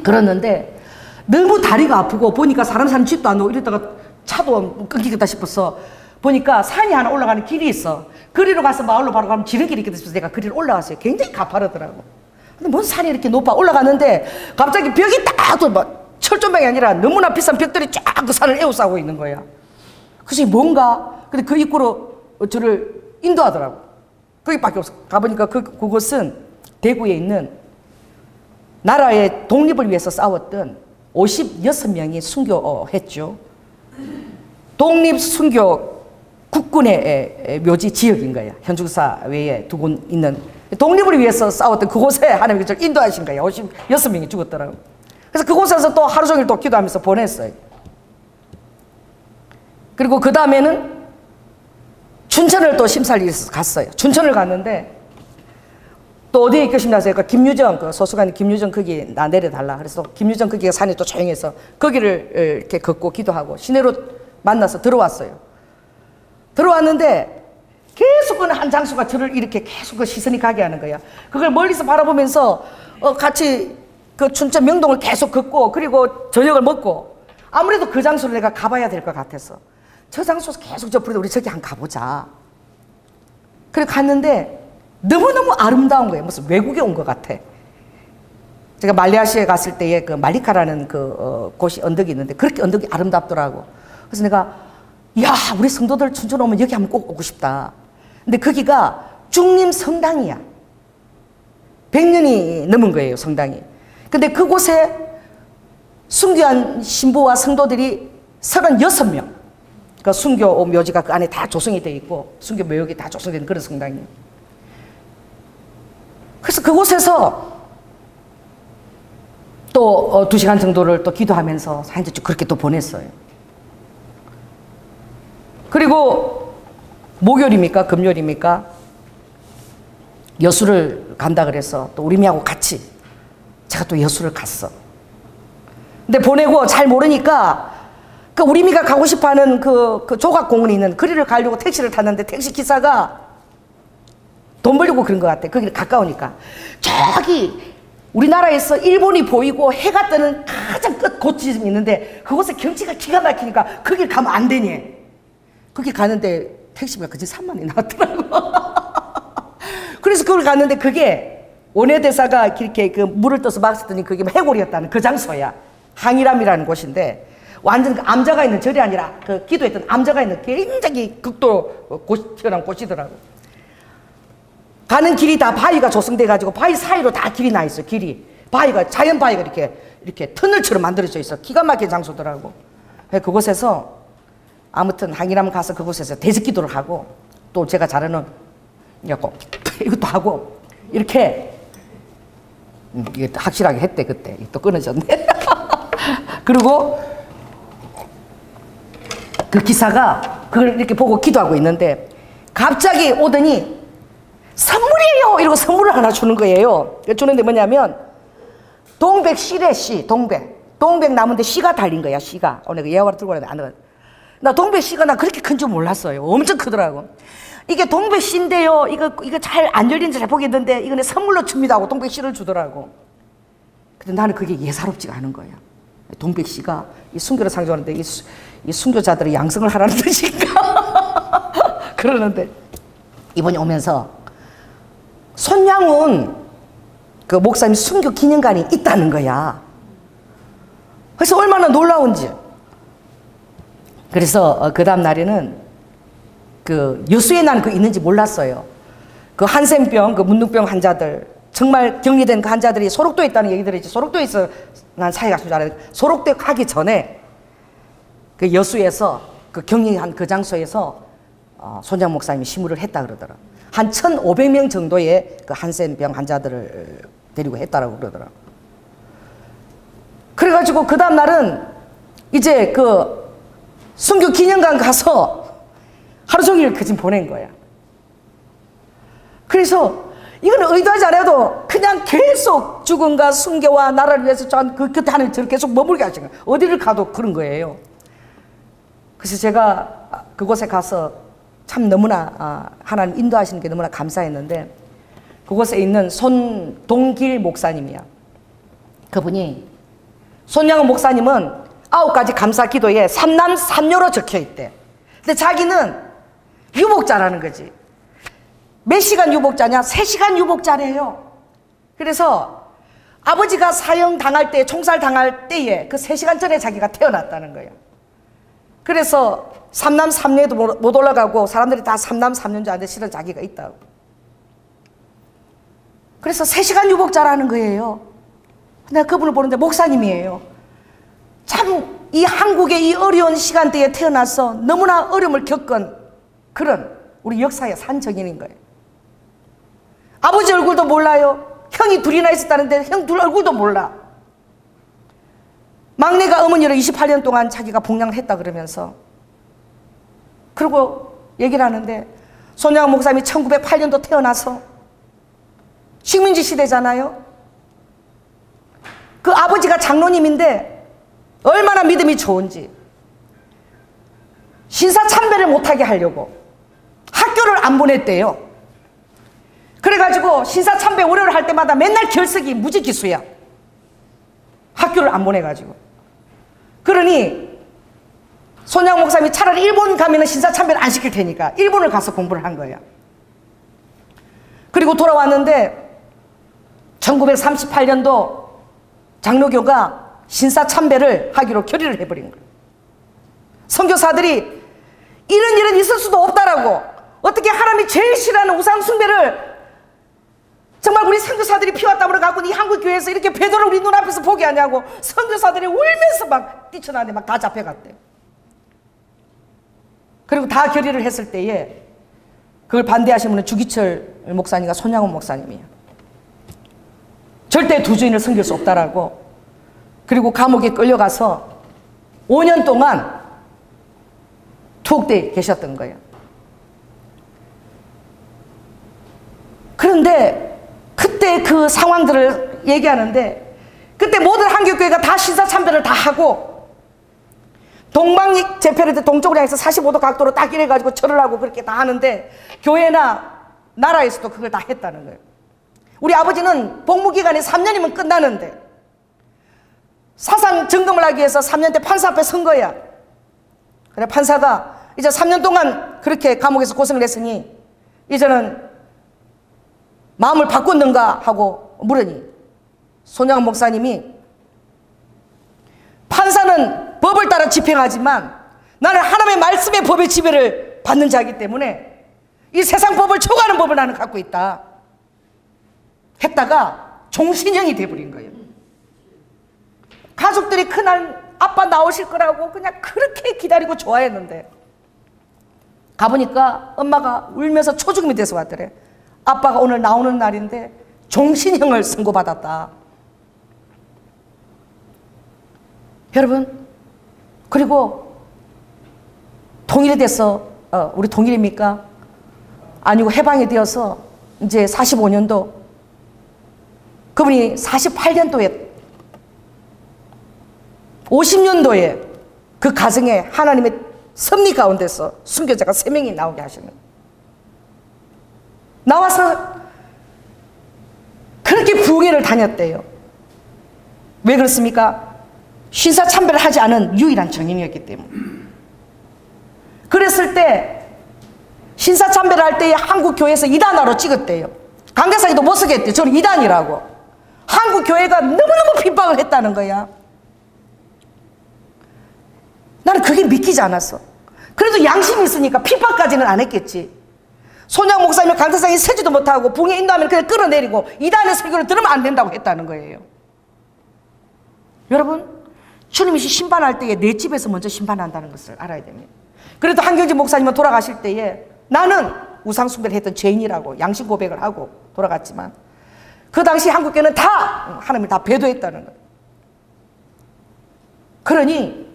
그랬는데 너무 다리가 아프고 보니까 사람 사는 집도 안 오고 이랬다가 차도 끊기겠다 싶어서 보니까 산이 하나 올라가는 길이 있어. 그리로 가서 마을로 바로 가면 지름길이 있겠다 싶어서 내가 그리로 올라갔어요. 굉장히 가파르더라고. 근데 뭔 산이 이렇게 높아 올라가는데 갑자기 벽이 딱 또 막 철조망이 아니라 너무나 비싼 벽들이 쫙 그 산을 에워싸고 있는 거야. 그것이 뭔가. 근데 그 입구로 저를 인도하더라고. 거기밖에 없어. 가보니까 그곳은 대구에 있는 나라의 독립을 위해서 싸웠던 56명이 순교했죠. 독립순교 국군의 묘지 지역인 거예요. 현주사 외에 두 곳 있는 독립을 위해서 싸웠던 그곳에 하나님께서 저를 인도하신 거예요. 56명이 죽었더라고요. 그래서 그곳에서 또 하루 종일 또 기도하면서 보냈어요. 그리고 그 다음에는 춘천을 또 심사를 위해서 갔어요. 춘천을 갔는데 또 어디에 있겠습니까? 그러니까 김유정, 그 소수관 김유정 거기 나 내려달라. 그래서 김유정 거기가 산이 또 조용해서 거기를 이렇게 걷고 기도하고 시내로 만나서 들어왔어요. 들어왔는데 계속 그 한 장수가 저를 이렇게 계속 그 시선이 가게 하는 거야. 그걸 멀리서 바라보면서 같이 그 춘천 명동을 계속 걷고 그리고 저녁을 먹고 아무래도 그 장소를 내가 가봐야 될 것 같아서 저 장소에서 계속 저 부르다 우리 저기 한번 가보자. 그래 갔는데 너무너무 아름다운 거예요. 무슨 외국에 온 것 같아. 제가 말레이시아에 갔을 때에 그 말리카라는 그 곳이 언덕이 있는데 그렇게 언덕이 아름답더라고. 그래서 내가 야 우리 성도들 춘천 오면 여기 한번 꼭 오고 싶다. 근데 거기가 중림 성당이야. 100년이 넘은 거예요 성당이. 근데 그곳에 순교한 신부와 성도들이 36명. 그 순교 묘지가 그 안에 다 조성이 되어 있고 순교 묘역이 다 조성된 그런 성당이에요. 그래서 그곳에서 또 2시간 정도를 또 기도하면서 사인들 쭉 그렇게 또 보냈어요. 그리고 목요일입니까? 금요일입니까? 여수를 간다 그래서 또 우리미하고 같이 제가 또 여수를 갔어. 근데 보내고 잘 모르니까 그 우리미가 가고 싶어하는 그 조각공원에 있는 거리를 가려고 택시를 탔는데 택시 기사가 돈 벌려고 그런 것 같아. 거기 가까우니까. 저기 우리나라에서 일본이 보이고 해가 뜨는 가장 끝 곳이 있는데 그곳에 경치가 기가 막히니까 거길 가면 안 되니. 거기 가는데 택시비가 그저 3만 원이 나왔더라고. 그래서 그걸 갔는데 그게 원효대사가 이렇게 그 물을 떠서 막았더니 그게 해골이었다는 그 장소야. 항일암이라는 곳인데 완전 그 암자가 있는 절이 아니라 그 기도했던 암자가 있는 굉장히 극도 튀어나온 곳이더라고. 가는 길이 다 바위가 조성돼가지고 바위 사이로 다 길이 나 있어. 길이 바위가 자연 바위가 이렇게 터널처럼 만들어져 있어. 기가 막힌 장소더라고. 그곳에서 아무튼 항일암 가서 그곳에서 대적기도를 하고 또 제가 잘하는 이것도 하고 이렇게 이게 확실하게 했대. 그때 또 끊어졌네. 그리고 그 기사가 그걸 이렇게 보고 기도하고 있는데 갑자기 오더니 선물이에요! 이러고 선물을 하나 주는 거예요. 주는데 뭐냐면 동백 씨래. 씨 동백 나무인데 씨가 달린 거야. 씨가 오늘 그 예화를 들고 왔는데 안 들어. 나 동백 씨가 나 그렇게 큰 줄 몰랐어요. 엄청 크더라고. 이게 동백 씨인데요. 이거 잘 안 열린지 잘 보겠는데 이거는 선물로 줍니다 하고 동백 씨를 주더라고. 근데 나는 그게 예사롭지가 않은 거야. 동백 씨가 이 순교를 상징하는데 이 순교자들의 양성을 하라는 뜻인가? 그러는데 이번에 오면서 손양훈 그 목사님 순교 기념관이 있다는 거야. 그래서 얼마나 놀라운지. 그래서 그 다음 날에는 그 여수에 나는 그 있는지 몰랐어요. 그 한센병, 그 문둥병 환자들 정말 격리된 그 환자들이 소록도에 있다는 얘기들이 있지. 소록도에서 난 사이가 줄 알았는데 소록도에 가기 전에 그 여수에서 그 격리한 그 장소에서 손양 목사님이 시무를 했다 그러더라. 한 1,500명 정도의 그 한센병 환자들을 데리고 했다라고 그러더라. 그래가지고 그 다음 날은 이제 그 순교 기념관 가서 하루 종일 그 집 보낸 거야. 그래서 이거는 의도하지 않아도 그냥 계속 죽음과 순교와 나라를 위해서 그 곁에 하는 저를 계속 머물게 하시는 거예요. 어디를 가도 그런 거예요. 그래서 제가 그곳에 가서 참 너무나 하나님 인도하시는 게 너무나 감사했는데 그곳에 있는 손동길 목사님이야. 그분이 손양훈 목사님은 9가지 감사 기도에 삼남삼녀로 적혀 있대. 근데 자기는 유복자라는 거지. 몇 시간 유복자냐? 3시간 유복자래요. 그래서 아버지가 사형 당할 때, 총살 당할 때에 그 3시간 전에 자기가 태어났다는 거예요. 그래서 삼남삼녀에도 못 올라가고 사람들이 다 삼남삼녀인 줄 아는데 실은 자기가 있다고. 그래서 3시간 유복자라는 거예요. 내가 그분을 보는데 목사님이에요. 참 이 한국의 이 어려운 시간대에 태어나서 너무나 어려움을 겪은 그런 우리 역사의 산증인인 거예요. 아버지 얼굴도 몰라요. 형이 둘이나 있었다는데 형 둘 얼굴도 몰라. 막내가 어머니를 28년 동안 자기가 봉양을 했다 그러면서 그리고 얘기를 하는데 손양훈 목사님이 1908년도 태어나서 식민지 시대잖아요. 그 아버지가 장로님인데 얼마나 믿음이 좋은지 신사참배를 못하게 하려고 학교를 안 보냈대요. 그래가지고 신사참배 월요일 할 때마다 맨날 결석이 무지기수야. 학교를 안 보내가지고. 그러니 손양훈 목사님이 차라리 일본 가면 신사참배를 안 시킬 테니까 일본을 가서 공부를 한 거야. 그리고 돌아왔는데 1938년도 장로교가 신사참배를 하기로 결의를 해버린 거예요. 선교사들이 이런 일은 있을 수도 없다라고. 어떻게 하나님이 제일 싫어하는 우상숭배를 정말 우리 선교사들이 피와 땀으로 갖고 이 한국 교회에서 이렇게 베드로를 우리 눈앞에서 보게 하냐고 선교사들이 울면서 막 뛰쳐나는데 막 다 잡혀갔대요. 그리고 다 결의를 했을 때에 그걸 반대하신 분은 주기철 목사님과 손양원 목사님이에요. 절대 두 주인을 섬길 수 없다라고. 그리고 감옥에 끌려가서 5년 동안 투옥되어 계셨던 거예요. 그런데 그때 그 상황들을 얘기하는데 그때 모든 한국교회가 다 신사참배를 다 하고 동방제패를 동쪽으로 향해서 45도 각도로 딱 이래가지고 절을 하고 그렇게 다 하는데 교회나 나라에서도 그걸 다 했다는 거예요. 우리 아버지는 복무기간이 3년이면 끝나는데 사상 점검을 하기 위해서 3년 때 판사 앞에 선 거야. 그래 판사가 이제 3년 동안 그렇게 감옥에서 고생을 했으니 이제는 마음을 바꿨는가 하고 물으니 손양원 목사님이 판사는 법을 따라 집행하지만 나는 하나님의 말씀의 법의 지배를 받는 자이기 때문에 이 세상 법을 초과하는 법을 나는 갖고 있다 했다가 종신형이 돼버린 거예요. 가족들이 그날 아빠 나오실 거라고 그냥 그렇게 기다리고 좋아했는데 가보니까 엄마가 울면서 초죽음이 돼서 왔더래. 아빠가 오늘 나오는 날인데 종신형을 선고받았다. 여러분, 그리고 통일이 돼서 우리 통일입니까? 아니고 해방이 되어서 이제 45년도 그분이 48년도에 50년도에 그 가정에 하나님의 섭리 가운데서 순교자가 3명이 나오게 하시는 나와서 그렇게 부흥회를 다녔대요. 왜 그렇습니까? 신사참배를 하지 않은 유일한 정인이었기 때문에. 그랬을 때 신사참배를 할 때 한국 교회에서 이단화로 찍었대요. 강대상에도 못 쓰게 했대요. 저는 이단이라고. 한국 교회가 너무너무 핍박을 했다는 거야. 나는 그게 믿기지 않았어. 그래도 양심이 있으니까 핍박까지는 안 했겠지. 손양 목사님은 강대상에 서지도 못하고 붕에 인도하면 그냥 끌어내리고 이단의 설교를 들으면 안 된다고 했다는 거예요. 여러분, 주님이 심판할 때에 내 집에서 먼저 심판한다는 것을 알아야 됩니다. 그래도 한경지 목사님은 돌아가실 때에 나는 우상숭배를 했던 죄인이라고 양심 고백을 하고 돌아갔지만 그 당시 한국교회는 다 하나님을 다 배도했다는 거예요. 그러니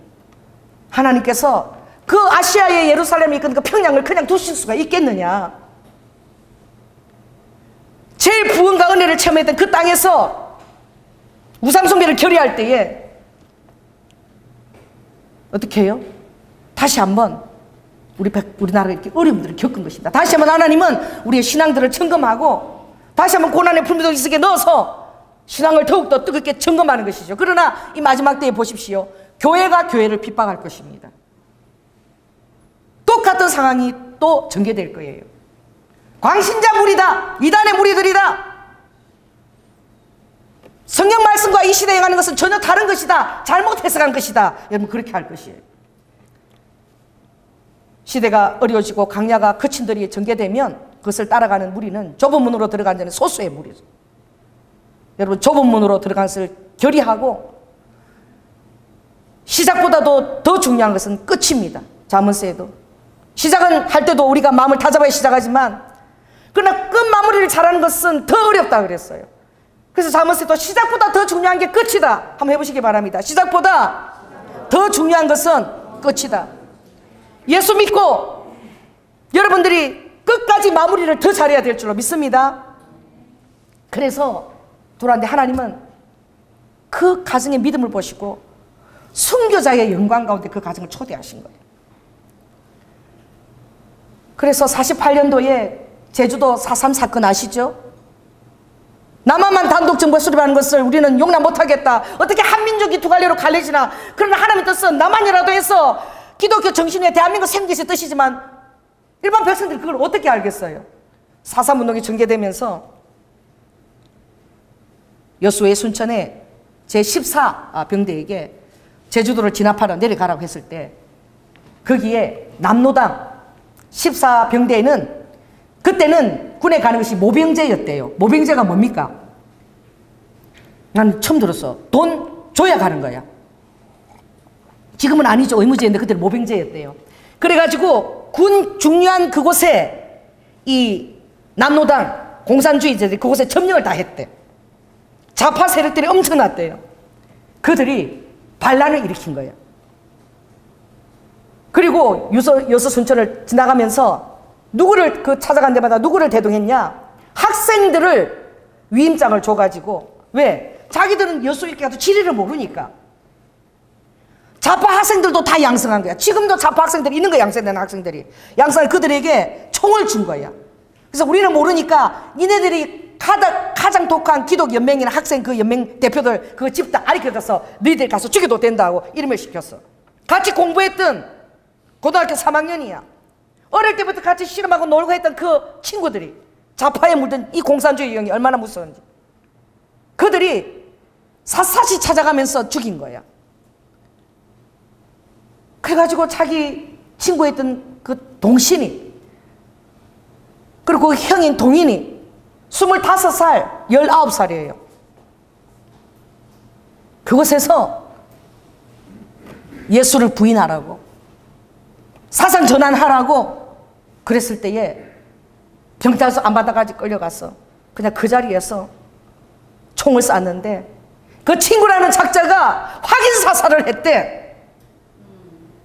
하나님께서 그 아시아의 예루살렘이 그 평양을 그냥 두실 수가 있겠느냐. 제일 부흥과 은혜를 체험했던 그 땅에서 우상숭배를 결의할 때에 어떻게 해요? 다시 한번 우리나라가 이렇게 어려움들을 겪은 것입니다. 다시 한번 하나님은 우리의 신앙들을 점검하고 다시 한번 고난의 풀무도 속에 넣어서 신앙을 더욱더 뜨겁게 점검하는 것이죠. 그러나 이 마지막 때에 보십시오. 교회가 교회를 핍박할 것입니다. 똑같은 상황이 또 전개될 거예요. 광신자 무리다. 이단의 무리들이다. 성경 말씀과 이 시대에 행하는 것은 전혀 다른 것이다. 잘못 해석한 것이다. 여러분 그렇게 할 것이에요. 시대가 어려워지고 강야가 거친들이 전개되면 그것을 따라가는 무리는 좁은 문으로 들어간 자는 소수의 무리죠. 여러분 좁은 문으로 들어간 것을 결의하고 시작보다도 더 중요한 것은 끝입니다. 잠언서에도 시작은 할 때도 우리가 마음을 다잡아야 시작하지만 그러나 끝 마무리를 잘하는 것은 더 어렵다 그랬어요. 그래서 잠언서에도 시작보다 더 중요한 게 끝이다. 한번 해보시기 바랍니다. 시작보다 더 중요한 것은 끝이다. 예수 믿고 여러분들이 끝까지 마무리를 더 잘해야 될 줄로 믿습니다. 그래서 돌아왔는데 하나님은 그 가정의 믿음을 보시고 순교자의 영광 가운데 그 가정을 초대하신 거예요. 그래서 48년도에 제주도 4.3 사건 아시죠? 남한만 단독 정부 수립하는 것을 우리는 용납 못하겠다. 어떻게 한민족이 두 갈래로 갈려지나. 그러나 하나님의 뜻은 남한이라도 해서 기독교 정신의 대한민국 생기의 뜻이지만 일반 백성들이 그걸 어떻게 알겠어요? 4.3 운동이 전개되면서 여수의 순천에 제14 병대에게 제주도를 진압하러 내려가라고 했을 때 거기에 남로당 14병대에는 그때는 군에 가는 것이 모병제였대요. 모병제가 뭡니까? 난 처음 들었어. 돈 줘야 가는 거야. 지금은 아니죠. 의무제인데 그때는 모병제였대요. 그래가지고 군 중요한 그곳에 이 남노당 공산주의자들이 그곳에 점령을 다 했대. 좌파 세력들이 엄청났대요. 그들이 반란을 일으킨 거예요. 그리고 여수 순천을 지나가면서 누구를 찾아간 데마다 누구를 대동했냐? 학생들을 위임장을 줘가지고. 왜? 자기들은 여수 이렇게 가도 지리를 모르니까. 좌파 학생들도 다 양성한 거야. 지금도 좌파 학생들이 있는 거야. 양성된 학생들이. 양성을 그들에게 총을 준 거야. 그래서 우리는 모르니까 니네들이 가장 독한 기독연맹이나 학생 그 연맹 대표들 그 집단 아리켜져서 너희들 가서 죽여도 된다고 이름을 시켰어. 같이 공부했던 고등학교 3학년이야. 어릴 때부터 같이 씨름하고 놀고 했던 그 친구들이 좌파에 물든 이 공산주의 유형이 얼마나 무서운지 그들이 샅샅이 찾아가면서 죽인 거야. 그래가지고 자기 친구였던 그 동신이 그리고 그 형인 동인이 25살, 19살이에요. 그곳에서 예수를 부인하라고 사상 전환하라고 그랬을 때에 경찰서 안바다까지 끌려가서 그냥 그 자리에서 총을 쐈는데 그 친구라는 작자가 확인 사살을 했대.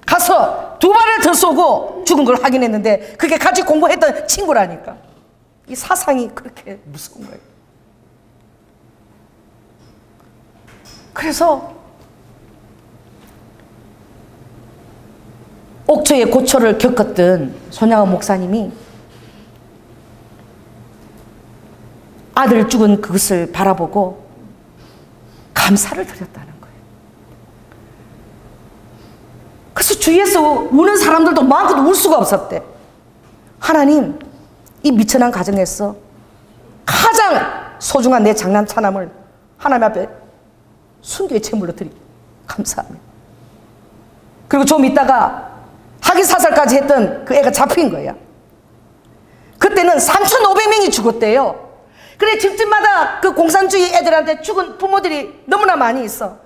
가서 2발을 더 쏘고 죽은 걸 확인했는데 그게 같이 공부했던 친구라니까. 이 사상이 그렇게 무서운 거예요. 그래서 옥초의 고초를 겪었던 손양원 목사님이 아들 죽은 그것을 바라보고 감사를 드렸다는 거예요. 그래서 주위에서 우는 사람들도 마음껏 울 수가 없었대. 하나님, 이 미천한 가정에서 가장 소중한 내 장난차남을 하나님 앞에 순교의 제물로 드리고 감사합니다. 그리고 좀 있다가 학위사살까지 했던 그 애가 잡힌 거야. 그때는 3,500명이 죽었대요. 그래 집집마다 그 공산주의 애들한테 죽은 부모들이 너무나 많이 있어.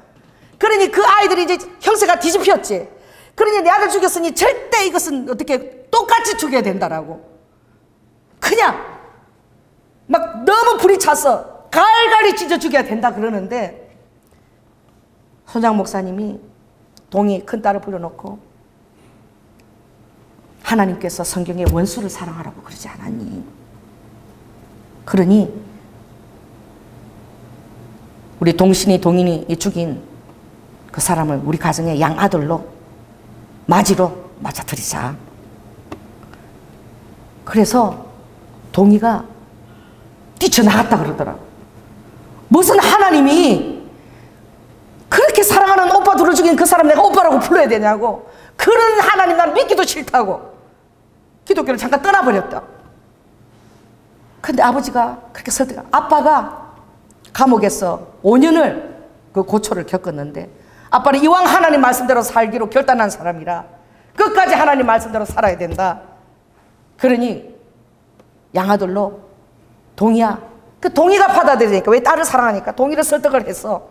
그러니 그 아이들이 이제 형세가 뒤집혔지. 그러니 내 아들 죽였으니 절대 이것은 어떻게 똑같이 죽여야 된다라고. 그냥 막 너무 불이 차서 갈갈이 찢어 죽여야 된다 그러는데 손장 목사님이 동이 큰딸을 불러놓고 하나님께서 성경에 원수를 사랑하라고 그러지 않았니? 그러니 우리 동인이 죽인 그 사람을 우리 가정의 양아들로 맞이로 맞아들이자. 그래서 동이가 뛰쳐나갔다 그러더라고. 무슨 하나님이 그렇게 사랑하는 오빠 둘을 죽인 그 사람 내가 오빠라고 불러야 되냐고. 그런 하나님 난 믿기도 싫다고 기독교를 잠깐 떠나버렸다. 근데 아버지가 그렇게 설득하. 아빠가 감옥에서 5년을 그 고초를 겪었는데 아빠는 이왕 하나님 말씀대로 살기로 결단한 사람이라 끝까지 하나님 말씀대로 살아야 된다. 그러니 양아들로 동이야. 그 동이가 받아들이니까 왜 딸을 사랑하니까 동이를 설득을 해서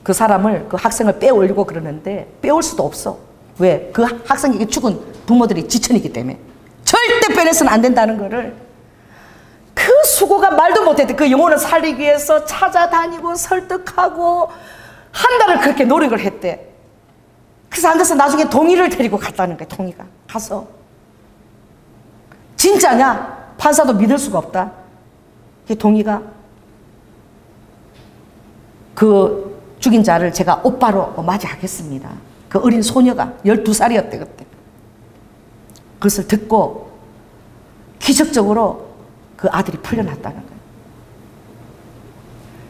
그 사람을 그 학생을 빼올리고 그러는데 빼올 수도 없어. 왜? 그 학생에게 죽은 부모들이 지천이기 때문에 절대 빼내서는 안 된다는 거를 그 수고가 말도 못했대. 그 영혼을 살리기 위해서 찾아다니고 설득하고 한 달을 그렇게 노력을 했대. 그래서 안 돼서 나중에 동이를 데리고 갔다는 거야. 동이가 가서 진짜냐? 판사도 믿을 수가 없다. 이 동이가 그 죽인 자를 제가 오빠로 맞이하겠습니다. 그 어린 소녀가 12살이었대 그때. 그것을 듣고 기적적으로 그 아들이 풀려났다는 거예요.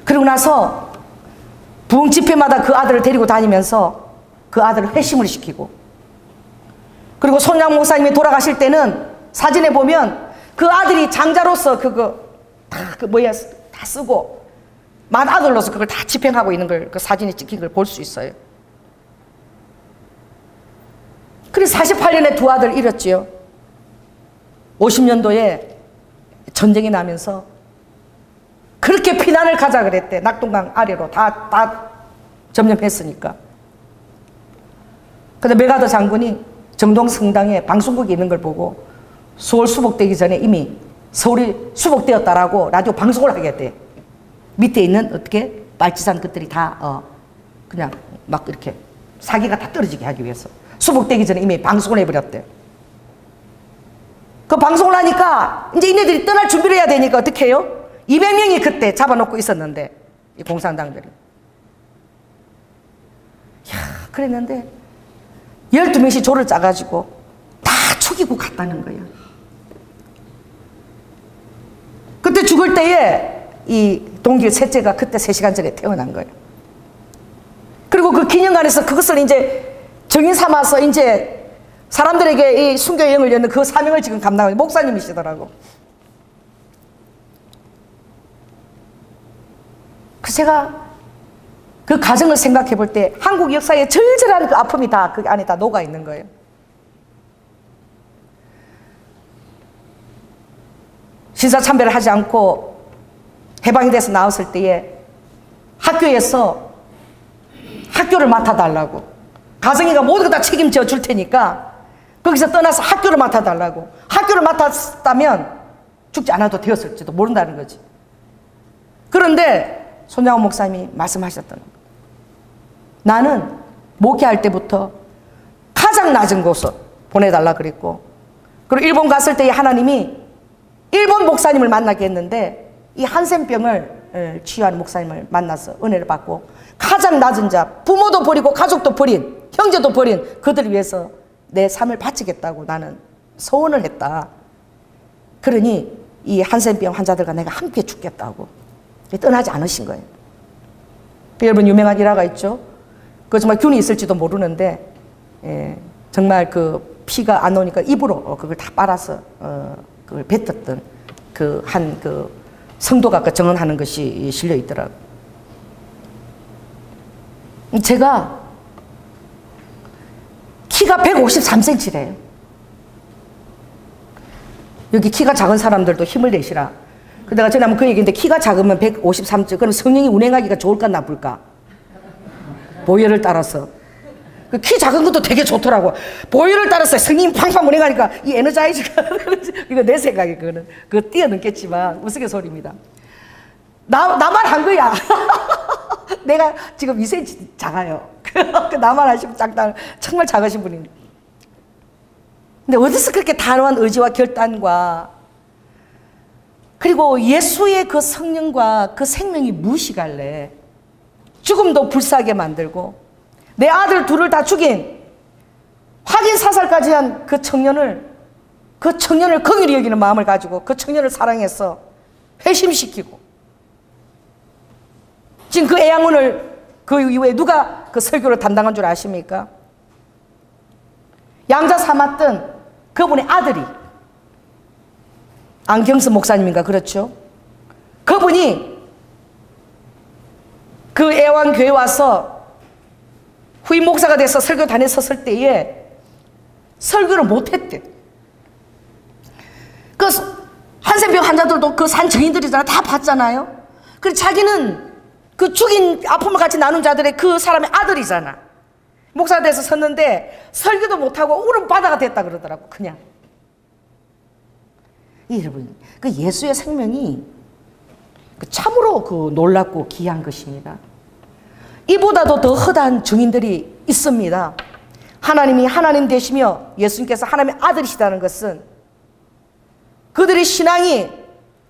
그리고 나서 부흥 집회마다 그 아들을 데리고 다니면서 그 아들을 회심을 시키고, 그리고 손양 목사님이 돌아가실 때는 사진에 보면 그 아들이 장자로서 그거 다 쓰고 맏아들로서 그걸 다 집행하고 있는 걸 그 사진에 찍힌 걸 볼 수 있어요. 그래서 48년에 두 아들 잃었지요. 50년도에 전쟁이 나면서 그렇게 피난을 가자 그랬대. 낙동강 아래로 다 점령했으니까. 근데 메가더 장군이 정동 성당에 방송국이 있는 걸 보고 서울 수복되기 전에 이미 서울이 수복되었다라고 라디오 방송을 하게 돼. 밑에 있는 어떻게 말지산 것들이 다 그냥 막 이렇게 사기가 다 떨어지게 하기 위해서 수복되기 전에 이미 방송을 해버렸대. 그 방송을 하니까 이제 이네들이 떠날 준비를 해야 되니까 어떻게 해요? 200명이 그때 잡아놓고 있었는데 이 공산당들이. 그랬는데 12명씩 조를 짜가지고 다 죽이고 갔다는 거예요. 그때 죽을 때에 이 동기 셋째가 그때 3시간 전에 태어난 거예요. 그리고 그 기념관에서 그것을 이제 정인 삼아서 이제 사람들에게 이 순교 여행을 여는 그 사명을 지금 감당하는 목사님이시더라고. 그래서 제가 그 가정을 생각해 볼 때 한국 역사의 절절한 그 아픔이 다 그 안에 다 녹아 있는 거예요. 신사참배를 하지 않고 해방이 돼서 나왔을 때에 학교에서 학교를 맡아달라고, 가정이가 모두 다 책임져 줄 테니까 거기서 떠나서 학교를 맡아달라고. 학교를 맡았다면 죽지 않아도 되었을지도 모른다는 거지. 그런데 손양원 목사님이 말씀하셨던 거예요. 나는 목회할 때부터 가장 낮은 곳으로 보내달라 그랬고, 그리고 일본 갔을 때 하나님이 일본 목사님을 만나게 했는데 이 한센병을 치유하는 목사님을 만나서 은혜를 받고 가장 낮은 자, 부모도 버리고 가족도 버린, 형제도 버린 그들을 위해서 내 삶을 바치겠다고 나는 소원을 했다. 그러니 이 한센병 환자들과 내가 함께 죽겠다고 떠나지 않으신 거예요. 여러분 유명한 일화가 있죠. 그 정말 균이 있을지도 모르는데 정말 그 피가 안 나오니까 입으로 그걸 다 빨아서 그걸 뱉었던 그 한 그 성도가 그 증언하는 것이 실려 있더라고요. 제가 키가 153cm래요. 여기 키가 작은 사람들도 힘을 내시라. 내가 전에 한번 그 얘기인데 키가 작으면 153cm. 그럼 성령이 운행하기가 좋을까 나쁠까? 보혈을 따라서. 그 키 작은 것도 되게 좋더라고. 보혈을 따라서 성령이 팡팡 운행하니까 이 에너자이즈가 이거 내 생각에 그거는 그거 뛰어넘겠지만 우스갯소리입니다. 나만 한 거야. 내가 지금 2cm 작아요. 나만 하시면 작다. 정말 작으신 분입니다. 근데 어디서 그렇게 단호한 의지와 결단과 그리고 예수의 그 성령과 그 생명이 무시갈래. 죽음도 불사하게 만들고 내 아들 둘을 다 죽인 확인 사살까지 한 그 청년을 긍휼히 여기는 마음을 가지고 그 청년을 사랑해서 회심시키고 지금 그 애양원을 그 이후에 누가 그 설교를 담당한 줄 아십니까? 양자 삼았던 그분의 아들이 안경수 목사님인가 그렇죠? 그분이 그 애완교회 와서 후임 목사가 돼서 설교단에 섰을 때에 설교를 못했대. 그 한센병 환자들도 그 산 증인들이잖아. 다 봤잖아요. 그래서 자기는 그 죽인 아픔을 같이 나눈 자들의 그 사람의 아들이잖아. 목사가 돼서 섰는데 설교도 못하고 울음바다가 됐다 그러더라고. 그냥. 여러분, 그 예수의 생명이 참으로 그 놀랍고 귀한 것입니다. 이보다도 더 허다한 증인들이 있습니다. 하나님이 하나님 되시며 예수님께서 하나님의 아들이시다는 것은 그들의 신앙이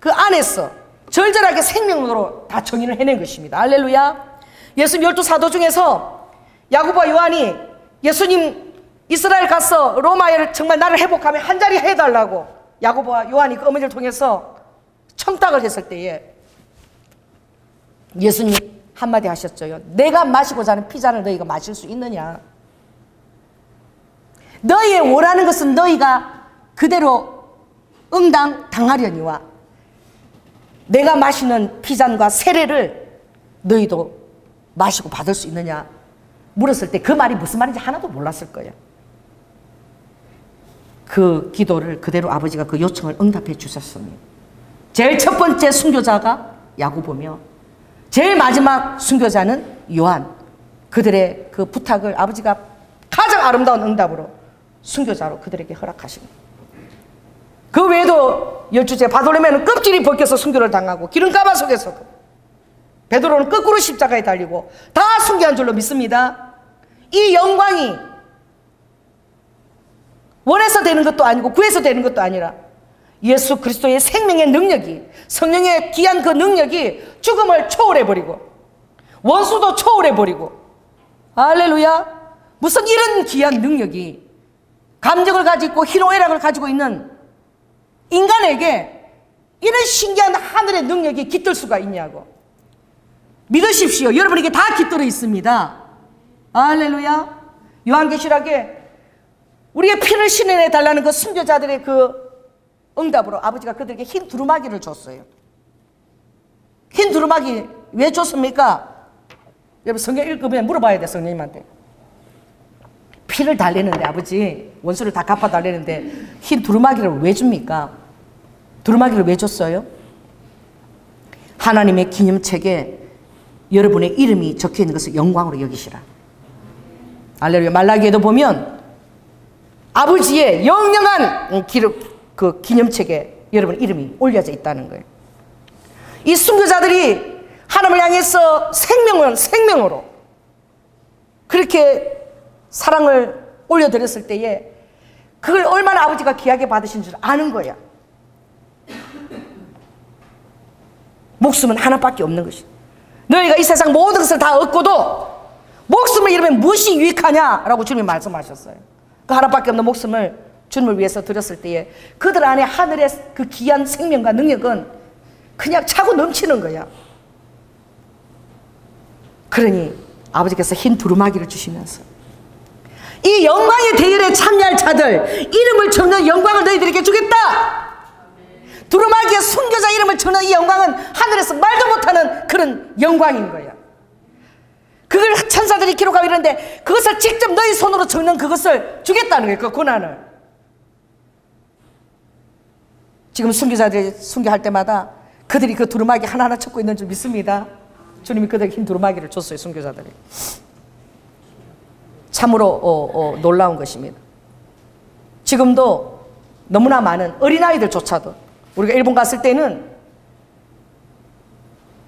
그 안에서 절절하게 생명으로 다 정의를 해낸 것입니다. 할렐루야. 예수님 12사도 중에서 야고보와 요한이 예수님 이스라엘 가서 로마에 정말 나를 회복하면 한 자리 해달라고 야고보와 요한이 그 어머니를 통해서 청탁을 했을 때에 예수님 한마디 하셨죠. 내가 마시고자 하는 피잔을 너희가 마실 수 있느냐? 너희의 원하는 것은 너희가 그대로 응당 당하려니와 내가 마시는 피잔과 세례를 너희도 마시고 받을 수 있느냐? 물었을 때 그 말이 무슨 말인지 하나도 몰랐을 거예요. 그 기도를 그대로 아버지가 그 요청을 응답해 주셨습니다. 제일 첫 번째 순교자가 야고보며 제일 마지막 순교자는 요한. 그들의 그 부탁을 아버지가 가장 아름다운 응답으로 순교자로 그들에게 허락하십니다. 그 외에도 12째 바돌로메는 껍질이 벗겨서 순교를 당하고 기름가마 속에서도, 베드로는 거꾸로 십자가에 달리고 다 순교한 줄로 믿습니다. 이 영광이 원해서 되는 것도 아니고 구해서 되는 것도 아니라 예수 그리스도의 생명의 능력이, 성령의 귀한 그 능력이 죽음을 초월해버리고 원수도 초월해버리고, 할렐루야, 무슨 이런 귀한 능력이 감정을 가지고 희노애락을 가지고 있는 인간에게 이런 신기한 하늘의 능력이 깃들 수가 있냐고. 믿으십시오. 여러분에게 다 깃들어 있습니다. 할렐루야. 요한계시록에 우리의 피를 신현해 달라는 그 순교자들의 그 응답으로 아버지가 그들에게 흰 두루마기를 줬어요. 흰 두루마기 왜 줬습니까? 여러분 성경 읽으면 물어봐야 돼. 성령님한테. 피를 달래는데, 아버지 원수를 다 갚아 달래는데 흰 두루마기를 왜 줍니까? 두루마기를 왜 줬어요? 하나님의 기념책에 여러분의 이름이 적혀있는 것을 영광으로 여기시라. 할렐루야. 말라기에도 보면 아버지의 영영한 그 기념책에 여러분 이름이 올려져 있다는 거예요. 이 순교자들이 하나님을 향해서 생명으로 그렇게 사랑을 올려드렸을 때에 그걸 얼마나 아버지가 귀하게 받으신 줄 아는 거야. 목숨은 하나밖에 없는 것이. 너희가 이 세상 모든 것을 다 얻고도 목숨을 잃으면 무엇이 유익하냐라고 주님이 말씀하셨어요. 그 하나밖에 없는 목숨을 주님을 위해서 드렸을 때에 그들 안에 하늘의 그 귀한 생명과 능력은 그냥 차고 넘치는 거야. 그러니 아버지께서 흰 두루마기를 주시면서 이 영광의 대열에 참여할 자들 이름을 적는 영광을 너희들에게 주겠다. 두루마기의 순교자 이름을 적는 이 영광은 하늘에서 말도 못하는 그런 영광인 거야. 그걸 천사들이 기록하고 이러는데 그것을 직접 너희 손으로 적는 그것을 주겠다는 거예요. 그 고난을. 지금 순교자들이 순교할 때마다 그들이 그 두루마기 하나하나 찾고 있는 줄 믿습니다. 주님이 그들에게 흰 두루마기를 줬어요. 순교자들이. 참으로 놀라운 것입니다. 지금도 너무나 많은 어린아이들조차도, 우리가 일본 갔을 때는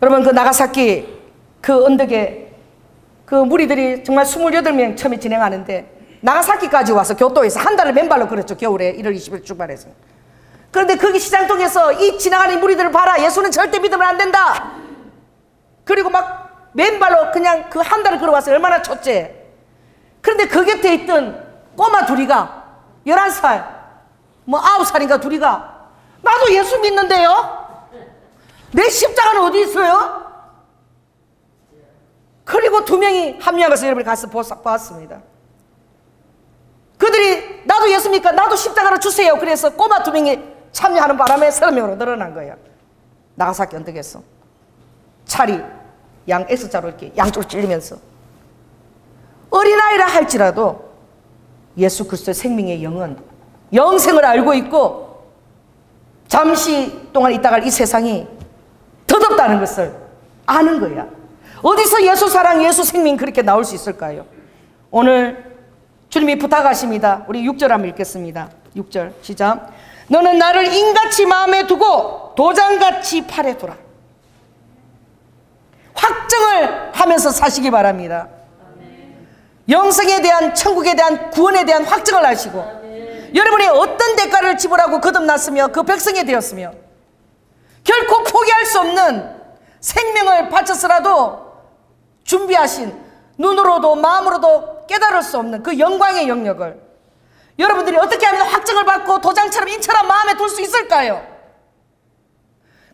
여러분 그 나가사키 그 언덕에 그 무리들이 정말 28명 처음에 진행하는데 나가사키까지 와서 교토에서 한 달을 맨발로 걸었죠. 겨울에 1월 20일 출발해서. 그런데 거기 시장통에서 이 지나가는 무리들을 봐라. 예수는 절대 믿으면 안 된다. 그리고 막 맨발로 그냥 그 한 달을 걸어와서 얼마나 쳤지. 그런데 그 곁에 있던 꼬마 둘이가 11살, 뭐 9살인가 둘이가 나도 예수 믿는데요? 내 십자가는 어디 있어요? 그리고 2명이 합류하면서 여러분이 가서 보았습니다. 그들이 나도 예수 믿니까 나도 십자가를 주세요. 그래서 꼬마 2명이 참여하는 바람에 30명으로 늘어난 거야. 나가사키 언덕에서 차리 양 X자로 이렇게 양쪽으로 찔리면서 어린아이라 할지라도 예수 그리스도의 생명의 영은 영생을 알고 있고 잠시 동안 있다갈 이 세상이 덧없다는 것을 아는 거야. 어디서 예수 사랑, 예수 생명 그렇게 나올 수 있을까요? 오늘 주님이 부탁하십니다. 우리 6절 한번 읽겠습니다. 6절 시작. 너는 나를 인같이 마음에 두고 도장같이 팔에 두라. 확정을 하면서 사시기 바랍니다. 영생에 대한, 천국에 대한, 구원에 대한 확정을 하시고 여러분이 어떤 대가를 지불하고 거듭났으며 그 백성이 되었으며 결코 포기할 수 없는 생명을 바쳐서라도 준비하신, 눈으로도 마음으로도 깨달을 수 없는 그 영광의 영역을 여러분들이 어떻게 하면 확정을 받고 도장처럼 인처럼 마음에 둘 수 있을까요?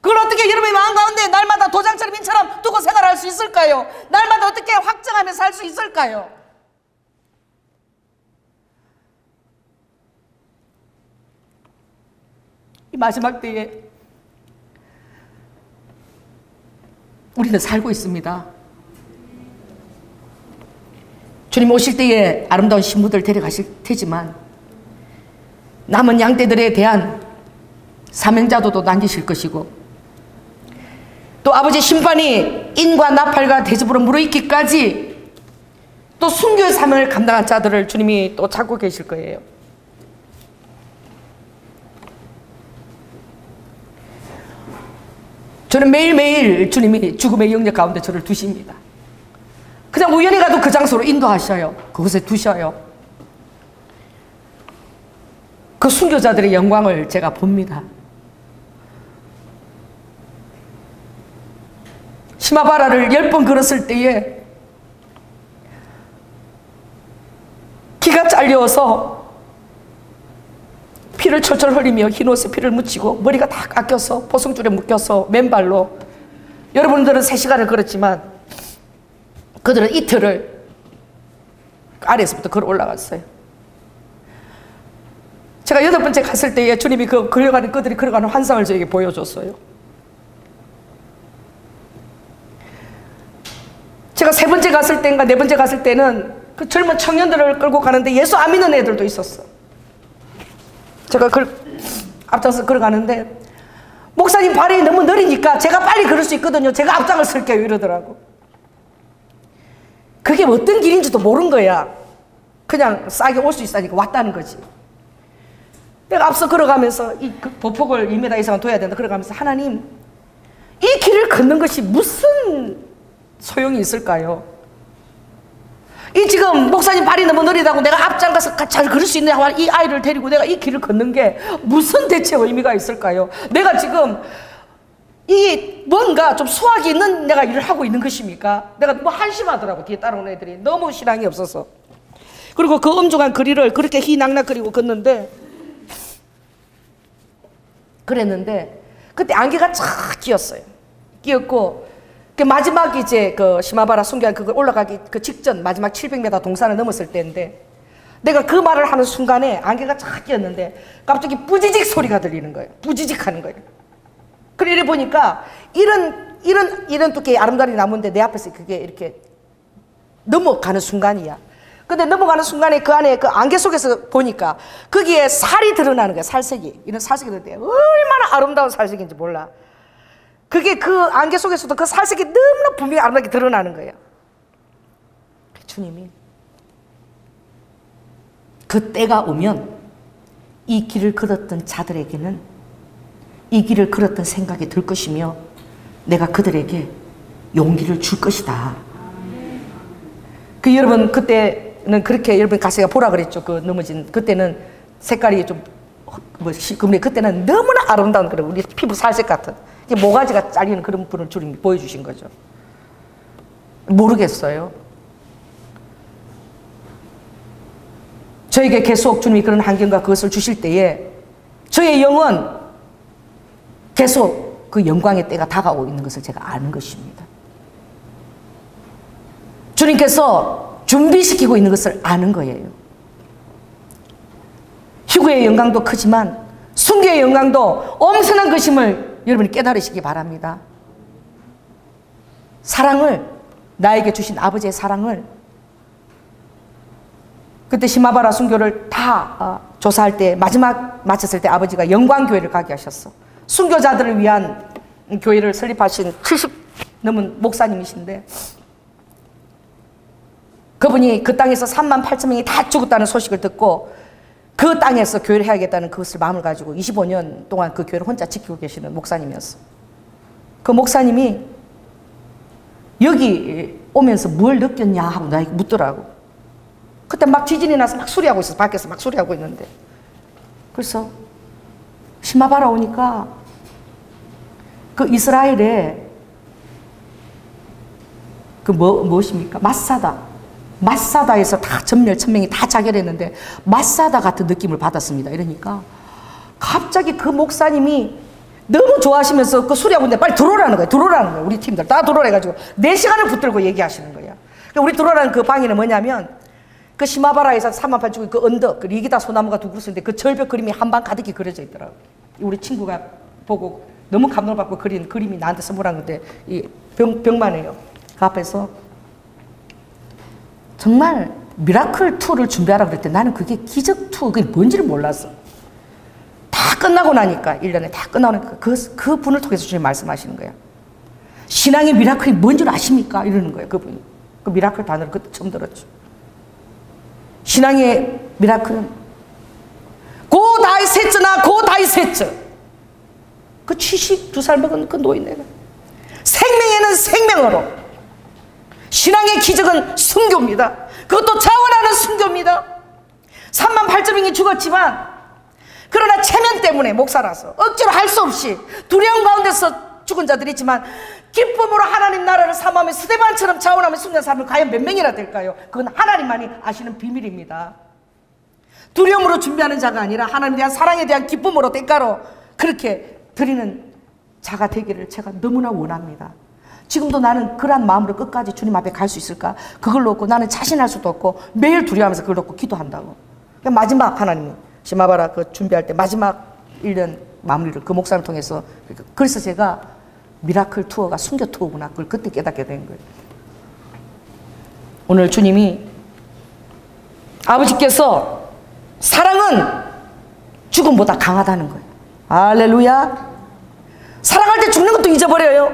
그걸 어떻게 여러분의 마음 가운데 날마다 도장처럼 인처럼 두고 생활할 수 있을까요? 날마다 어떻게 확정하며 살 수 있을까요? 이 마지막 때에 우리는 살고 있습니다. 주님 오실 때에 아름다운 신부들 데려가실 테지만 남은 양떼들에 대한 사명자도도 남기실 것이고, 또 아버지 심판이 인과 나팔과 대접으로 무르익기까지 또 순교의 사명을 감당한 자들을 주님이 또 찾고 계실 거예요. 저는 매일매일 주님이 죽음의 영역 가운데 저를 두십니다. 그냥 우연히 가도 그 장소로 인도하셔요. 그곳에 두셔요. 그 순교자들의 영광을 제가 봅니다. 시마바라를 10번 걸었을 때에 기가 잘려서 피를 철철 흘리며 흰옷에 피를 묻히고 머리가 다 깎여서 보송줄에 묶여서 맨발로, 여러분들은 3시간을 걸었지만 그들은 이틀을 아래에서부터 걸어 올라갔어요. 제가 8번째 갔을 때에 주님이 그들이 걸어가는 환상을 저에게 보여줬어요. 제가 3번째 갔을 때인가 4번째 갔을 때는 그 젊은 청년들을 끌고 가는데 예수 안 믿는 애들도 있었어. 제가 앞장서 걸어가는데 목사님 발이 너무 느리니까 제가 빨리 걸을 수 있거든요. 제가 앞장을 설게요 이러더라고. 그게 어떤 길인지도 모르는 거야. 그냥 싸게 올 수 있으니까 왔다는 거지. 내가 앞서 걸어가면서 그 보폭을 2m 이상 둬야 된다 걸어가면서, 하나님, 이 길을 걷는 것이 무슨 소용이 있을까요? 이 지금 목사님 발이 너무 느리다고 내가 앞장 가서 잘 걸을 수 있는 이 아이를 데리고 내가 이 길을 걷는 게 무슨 대체 의미가 있을까요? 내가 지금 이 뭔가 좀 수학이 있는 내가 일을 하고 있는 것입니까? 내가 뭐 한심하더라고. 뒤에 따라오는 애들이 너무 신앙이 없어서. 그리고 그 엄중한 거리를 그렇게 희낙낙거리고 걷는데, 그랬는데 그때 안개가 쫙 끼었어요. 끼었고 그 마지막 이제 그 시마바라 순교한 그걸 올라가기 그 직전 마지막 700m 동산을 넘었을 때인데, 내가 그 말을 하는 순간에 안개가 쫙 끼었는데 갑자기 뿌지직 소리가 들리는 거예요. 뿌지직 하는 거예요. 그래 이래 보니까 이런 두께의 아름다운 나무인데 내 앞에서 그게 이렇게 넘어가는 순간이야. 근데 넘어가는 순간에 그 안에 그 안개 속에서 보니까 거기에 살이 드러나는 거야. 살색이. 이런 살색이 드러나는데 얼마나 아름다운 살색인지 몰라. 그게 그 안개 속에서도 그 살색이 너무나 분명히 아름답게 드러나는 거예요. 주님이 그 때가 오면 이 길을 걸었던 자들에게는 이 길을 걸었던 생각이 들 것이며 내가 그들에게 용기를 줄 것이다. 그 여러분 그때는 그렇게 여러분 가세가 보라 그랬죠. 그 넘어진 그때는 색깔이 좀 근데 그때는 너무나 아름다운 그런 우리 피부 살색 같은 모가지가 잘리는 그런 분을 주님이 보여주신 거죠. 모르겠어요. 저에게 계속 주님이 그런 환경과 그것을 주실 때에 저의 영은 계속 그 영광의 때가 다가오고 있는 것을 제가 아는 것입니다. 주님께서 준비시키고 있는 것을 아는 거예요. 휴거의 영광도 크지만 순교의 영광도 엄청난 것임을 여러분이 깨달으시기 바랍니다. 사랑을, 나에게 주신 아버지의 사랑을, 그때 시마바라 순교를 다 조사할 때 마지막 마쳤을 때 아버지가 영광교회를 가게 하셨어. 순교자들을 위한 교회를 설립하신 70 넘은 목사님이신데, 그분이 그 땅에서 38,000명이 다 죽었다는 소식을 듣고 그 땅에서 교회를 해야겠다는 그것을 마음을 가지고 25년 동안 그 교회를 혼자 지키고 계시는 목사님이었어. 그 목사님이 여기 오면서 뭘 느꼈냐 하고 나에게 묻더라고. 그때 막 지진이 나서 막 수리하고 있었어. 밖에서 막 수리하고 있는데. 그래서 시마바라 오니까 그 이스라엘에 그 무엇입니까? 마사다에서 다 전멸 1000명이 다 자결했는데 마사다 같은 느낌을 받았습니다. 이러니까 갑자기 그 목사님이 너무 좋아하시면서 그 수리하고 있는데 빨리 들어오라는 거예요. 들어오라는 거예요. 우리 팀들 다 들어오라 해가지고 4시간을 붙들고 얘기하시는 거예요. 그러니까 우리 들어오라는 그 방에는 뭐냐면 그 시마바라에서 3만8 죽은 그 언덕, 그 리기다 소나무가 두 그루 있는데 그 절벽 그림이 한 방 가득히 그려져 있더라고요. 우리 친구가 보고 너무 감동을 받고 그린 그림이 나한테 선물한 건데 이 병만해요. 그 앞에서 정말 미라클 2를 준비하라 그랬대. 나는 그게 기적 2, 그게 뭔지를 몰랐어. 끝나고 나니까 1년에 다 끝나고 나니까 그 분을 통해서 주님 말씀하시는 거야. 신앙의 미라클이 뭔 줄 아십니까? 이러는 거예요. 그분이. 그 미라클 단어를 그때 처음 들었죠. 신앙의 미라클은 고다이세츠나 고다이세츠, 그 72살 먹은 그 노인네가 생명에는 생명으로, 신앙의 기적은 순교입니다. 그것도 자원하는 순교입니다. 3만 8천 명이 죽었지만, 그러나 체면 때문에 목사라서 억지로 할 수 없이 두려움 가운데서 죽은 자들이 있지만, 기쁨으로 하나님 나라를 사모하며 스데반처럼 자원하며 숨는 사람은 과연 몇 명이나 될까요? 그건 하나님만이 아시는 비밀입니다. 두려움으로 준비하는 자가 아니라 하나님에 대한 사랑에 대한 기쁨으로 대가로 그렇게 드리는 자가 되기를 제가 너무나 원합니다. 지금도 나는 그러한 마음으로 끝까지 주님 앞에 갈 수 있을까? 그걸 놓고 나는 자신할 수도 없고 매일 두려워하면서 그걸 놓고 기도한다고. 마지막 하나님이 시마바라 그 준비할 때 마지막 1년 마무리를 그 목사를 통해서, 그래서 제가 미라클 투어가 순교 투어구나, 그걸 그때 깨닫게 된 거예요. 오늘 주님이, 아버지께서 사랑은 죽음보다 강하다는 거예요. 할렐루야. 사랑할 때 죽는 것도 잊어버려요.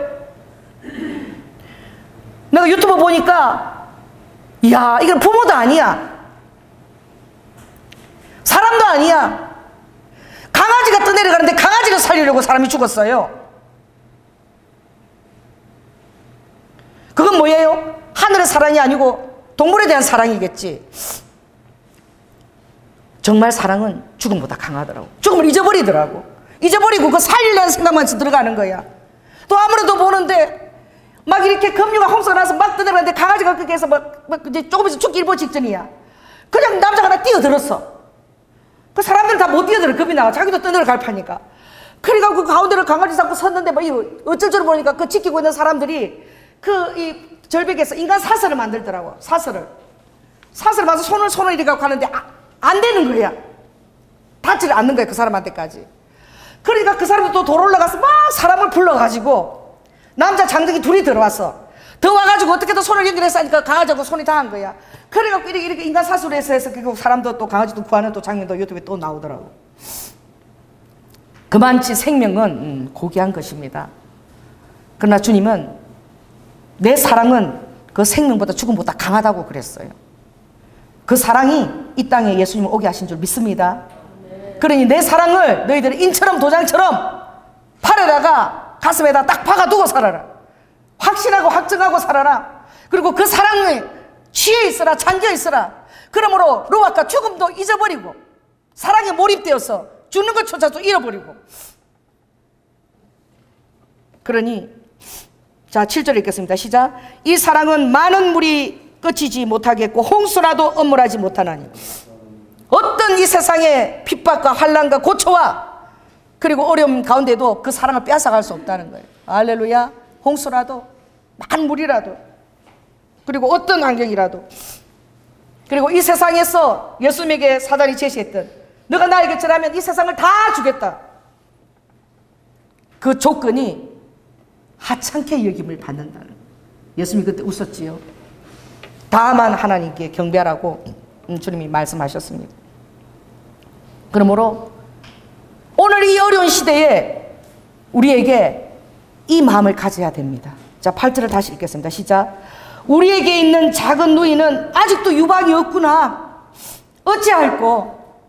내가 유튜브 보니까, 이야, 이건 부모도 아니야, 사람도 아니야, 강아지가 떠내려가는데 강아지를 살리려고 사람이 죽었어요. 그건 뭐예요? 하늘의 사랑이 아니고 동물에 대한 사랑이겠지. 정말 사랑은 죽음보다 강하더라고. 죽음을 잊어버리더라고. 잊어버리고 그 살리려는 생각만 들어가는 거야. 또 아무래도 보는데 막 이렇게 급류가 홍수가 나서 막 떠내려가는데 강아지가 그렇게 해서 막 이제 조금씩 죽기 일보 직전이야. 그냥 남자가 하나 뛰어들었어. 그 사람들은 다 못 뛰어들어. 겁이 나와. 자기도 떠내려갈 파니까. 그러니까 그 가운데를 강아지 잡고 섰는데 막 어쩔 줄 모르니까 그 지키고 있는 사람들이 이 절벽에서 인간 사슬을 만들더라고. 사슬을 봐서 손을 이렇게 갖고 하는데 안 되는 거야. 닿지를 않는 거야, 그 사람한테까지. 그러니까 그 사람도 또 돌 올라가서 막 사람을 불러가지고 남자 장정이 둘이 들어왔어. 더 와가지고 어떻게든 손을 연결해서 하니까 강아지하고 손이 닿은 거야. 그래갖고 이렇게 인간 사슬을 해서 결국 사람도 또 강아지도 구하는 또 장면도 유튜브에 또 나오더라고. 그만치 생명은 고귀한 것입니다. 그러나 주님은 내 사랑은 그 생명보다 죽음보다 강하다고 그랬어요. 그 사랑이 이 땅에 예수님을 오게 하신 줄 믿습니다. 그러니 내 사랑을 너희들은 인처럼 도장처럼 팔에다가 가슴에다 딱 박아두고 살아라. 확신하고 확증하고 살아라. 그리고 그 사랑에 취해 있어라. 잠겨 있어라. 그러므로 로아가 죽음도 잊어버리고 사랑에 몰입되어서 죽는 것조차도 잃어버리고. 그러니 자, 7절 읽겠습니다. 시작. 이 사랑은 많은 물이 끝이지 못하겠고 홍수라도 엄물하지 못하나니. 어떤 이 세상의 핍박과 환난과 고초와 그리고 어려움 가운데도 그 사랑을 빼앗아갈 수 없다는 거예요. 할렐루야. 홍수라도, 많은 물이라도, 그리고 어떤 환경이라도, 그리고 이 세상에서 예수님에게 사단이 제시했던 너가 나에게 절하면 이 세상을 다 주겠다, 그 조건이 하찮게 여김을 받는다는 거예요. 예수님이 그때 웃었지요. 다만 하나님께 경배하라고 주님이 말씀하셨습니다. 그러므로 오늘 이 어려운 시대에 우리에게 이 마음을 가져야 됩니다. 자, 8절을 다시 읽겠습니다. 시작. 우리에게 있는 작은 누이는 아직도 유방이 없구나. 어찌할꼬.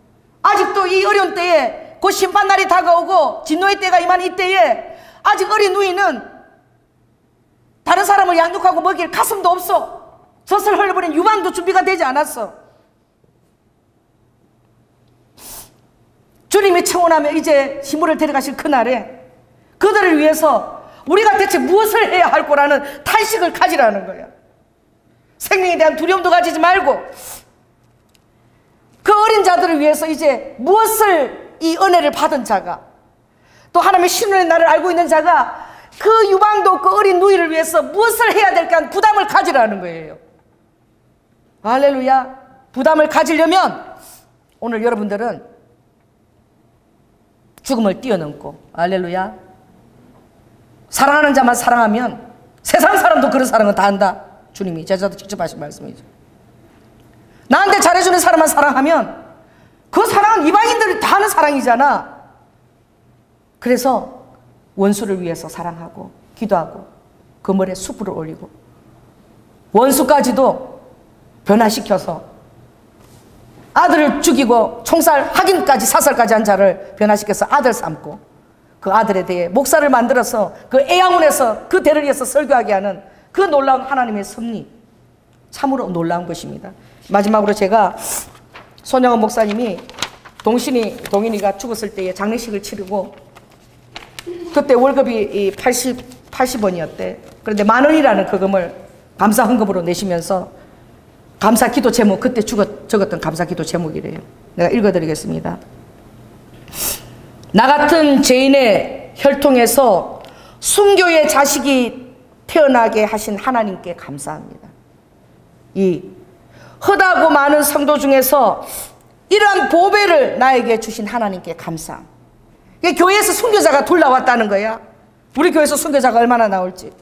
아직도 이 어려운 때에 곧 심판날이 다가오고 진노의 때가 임하는 이 때에 아직 어린 누이는 다른 사람을 양육하고 먹일 가슴도 없어. 젖을 흘려버린 유방도 준비가 되지 않았어. 주님이 청혼하며 이제 시므를 데려가실 그날에 그들을 위해서 우리가 대체 무엇을 해야 할 거라는 탄식을 가지라는 거야. 생명에 대한 두려움도 가지지 말고 그 어린 자들을 위해서 이제 무엇을, 이 은혜를 받은 자가, 또 하나님의 신뢰의 나를 알고 있는 자가 그 유방도 없고 어린 누이를 위해서 무엇을 해야 될까 하는 부담을 가지라는 거예요. 할렐루야. 부담을 가지려면 오늘 여러분들은 죽음을 뛰어넘고, 할렐루야, 사랑하는 자만 사랑하면 세상 사람도 그런 사랑은 다 한다. 주님이 제자도 직접 하신 말씀이죠. 나한테 잘해주는 사람만 사랑하면 그 사랑은 이방인들이 다 하는 사랑이잖아. 그래서 원수를 위해서 사랑하고 기도하고 그물에 숯불을 올리고 원수까지도 변화시켜서 아들을 죽이고 총살 확인까지 사살까지 한 자를 변화시켜서 아들 삼고 그 아들에 대해 목사를 만들어서 그 애양원에서 그 대를 위해서 설교하게 하는 그 놀라운 하나님의 섭리, 참으로 놀라운 것입니다. 마지막으로 제가 손영원 목사님이 동인이가 죽었을 때에 장례식을 치르고 그때 월급이 80원이었대. 그런데 10,000원이라는 그 금을 감사 헌금으로 내시면서 감사 기도 제목, 그때 적었던 감사 기도 제목이래요. 내가 읽어드리겠습니다. 나 같은 죄인의 혈통에서 순교의 자식이 태어나게 하신 하나님께 감사합니다. 이 허다고 많은 성도 중에서 이러한 보배를 나에게 주신 하나님께 감사합니다. 교회에서 순교자가 둘 나왔다는 거야. 우리 교회에서 순교자가 얼마나 나올지.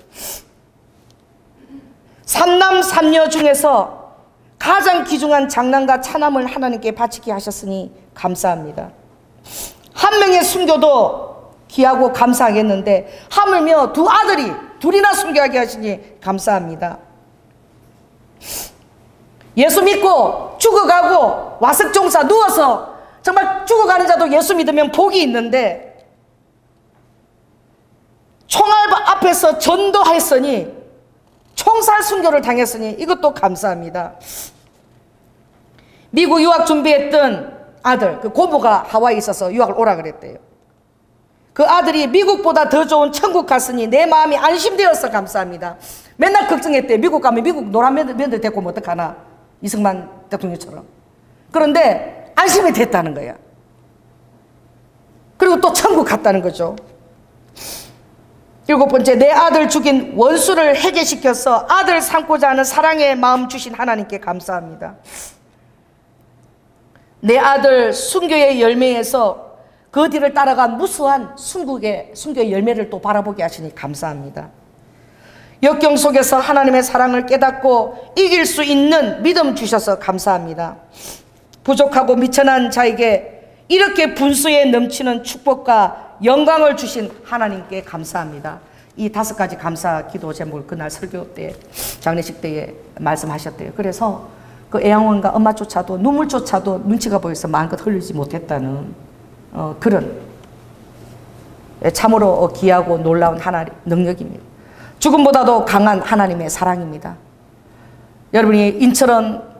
3남 3녀 중에서 가장 귀중한 장남과 차남을 하나님께 바치게 하셨으니 감사합니다. 한 명의 순교도 귀하고 감사하겠는데 하물며 두 아들이 둘이나 순교하게 하시니 감사합니다. 예수 믿고 죽어가고 와석종사 누워서 정말 죽어가는 자도 예수 믿으면 복이 있는데 총알 앞에서 전도했으니 총살 순교를 당했으니 이것도 감사합니다. 미국 유학 준비했던 아들, 그 고모가 하와이에 있어서 유학을 오라 그랬대요. 그 아들이 미국보다 더 좋은 천국 갔으니 내 마음이 안심되어서 감사합니다. 맨날 걱정했대요. 미국 가면 미국 노란 면들 데리고 오면 어떡하나, 이승만 대통령처럼. 그런데 안심이 됐다는 거야. 그리고 또 천국 갔다는 거죠. 7번째, 내 아들 죽인 원수를 해결시켜서 아들 삼고자 하는 사랑의 마음 주신 하나님께 감사합니다. 내 아들 순교의 열매에서 그 뒤를 따라간 무수한 순교의 열매를 또 바라보게 하시니 감사합니다. 역경 속에서 하나님의 사랑을 깨닫고 이길 수 있는 믿음 주셔서 감사합니다. 부족하고 미천한 자에게 이렇게 분수에 넘치는 축복과 영광을 주신 하나님께 감사합니다. 이 5가지 감사 기도 제목을 그날 설교 때, 장례식 때에 말씀하셨대요. 그래서 그 애양원과 엄마조차도 눈물조차도 눈치가 보여서 마음껏 흘리지 못했다는 그런 참으로 귀하고 놀라운 하나님의 능력입니다. 죽음보다도 강한 하나님의 사랑입니다. 여러분이 인처럼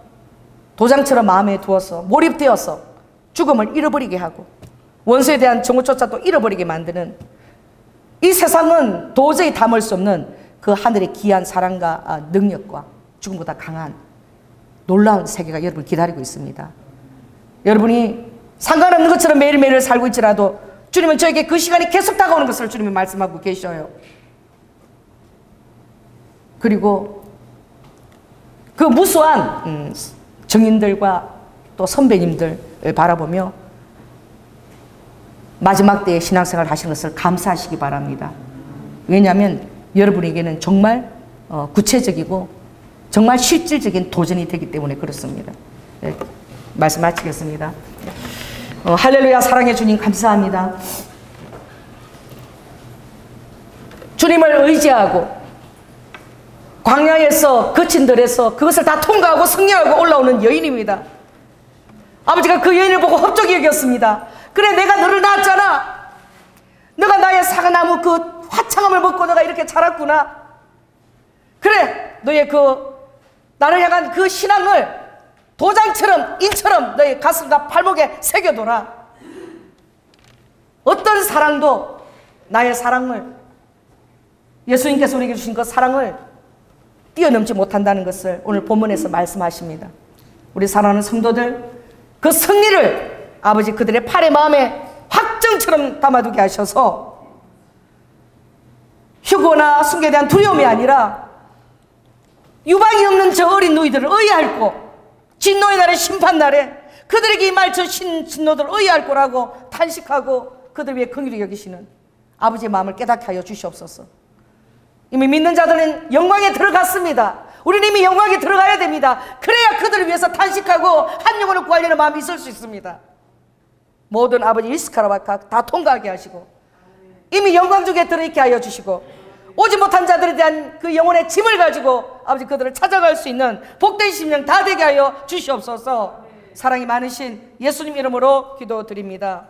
도장처럼 마음에 두어서 몰입되어서 죽음을 잃어버리게 하고 원수에 대한 정오조차도 잃어버리게 만드는, 이 세상은 도저히 담을 수 없는 그 하늘의 귀한 사랑과 능력과 죽음보다 강한 놀라운 세계가 여러분을 기다리고 있습니다. 여러분이 상관없는 것처럼 매일매일 살고 있지라도 주님은 저에게 그 시간이 계속 다가오는 것을 주님이 말씀하고 계셔요. 그리고 그 무수한 정인들과 또 선배님들을 바라보며 마지막 때에 신앙생활 하시는 것을 감사하시기 바랍니다. 왜냐하면 여러분에게는 정말 구체적이고 정말 실질적인 도전이 되기 때문에 그렇습니다. 네, 말씀 마치겠습니다. 할렐루야. 사랑해 주님 감사합니다. 주님을 의지하고 광야에서 거친 들에서 그것을 다 통과하고 승리하고 올라오는 여인입니다. 아버지가 그 여인을 보고 흡족히 여겼습니다. 그래, 내가 너를 낳았잖아. 너가 나의 사과나무 그 화창함을 먹고 너가 이렇게 자랐구나. 그래, 너의 그 나를 향한 그 신앙을 도장처럼 인처럼 너의 가슴과 발목에 새겨둬라. 어떤 사랑도 나의 사랑을, 예수님께서 우리에게 주신 그 사랑을 뛰어넘지 못한다는 것을 오늘 본문에서 말씀하십니다. 우리 사랑하는 성도들, 그 승리를 아버지 그들의 팔의 마음에 확정처럼 담아두게 하셔서 휴거나 순교에 대한 두려움이 아니라 유방이 없는 저 어린 누이들을 의해할고 진노의 날에 심판날에 그들에게 임할 저 진노들을 의해할 거라고 탄식하고 그들 위해 긍휼히 여기시는 아버지의 마음을 깨닫게 하여 주시옵소서. 이미 믿는 자들은 영광에 들어갔습니다. 우리는 이미 영광에 들어가야 됩니다. 그래야 그들을 위해서 탄식하고 한 영혼을 구하려는 마음이 있을 수 있습니다. 모든 아버지 이스카라바카 다 통과하게 하시고 이미 영광 중에 들어있게 하여 주시고, 오지 못한 자들에 대한 그 영혼의 짐을 가지고 아버지 그들을 찾아갈 수 있는 복된 심령 다 되게 하여 주시옵소서. 사랑이 많으신 예수님 이름으로 기도드립니다.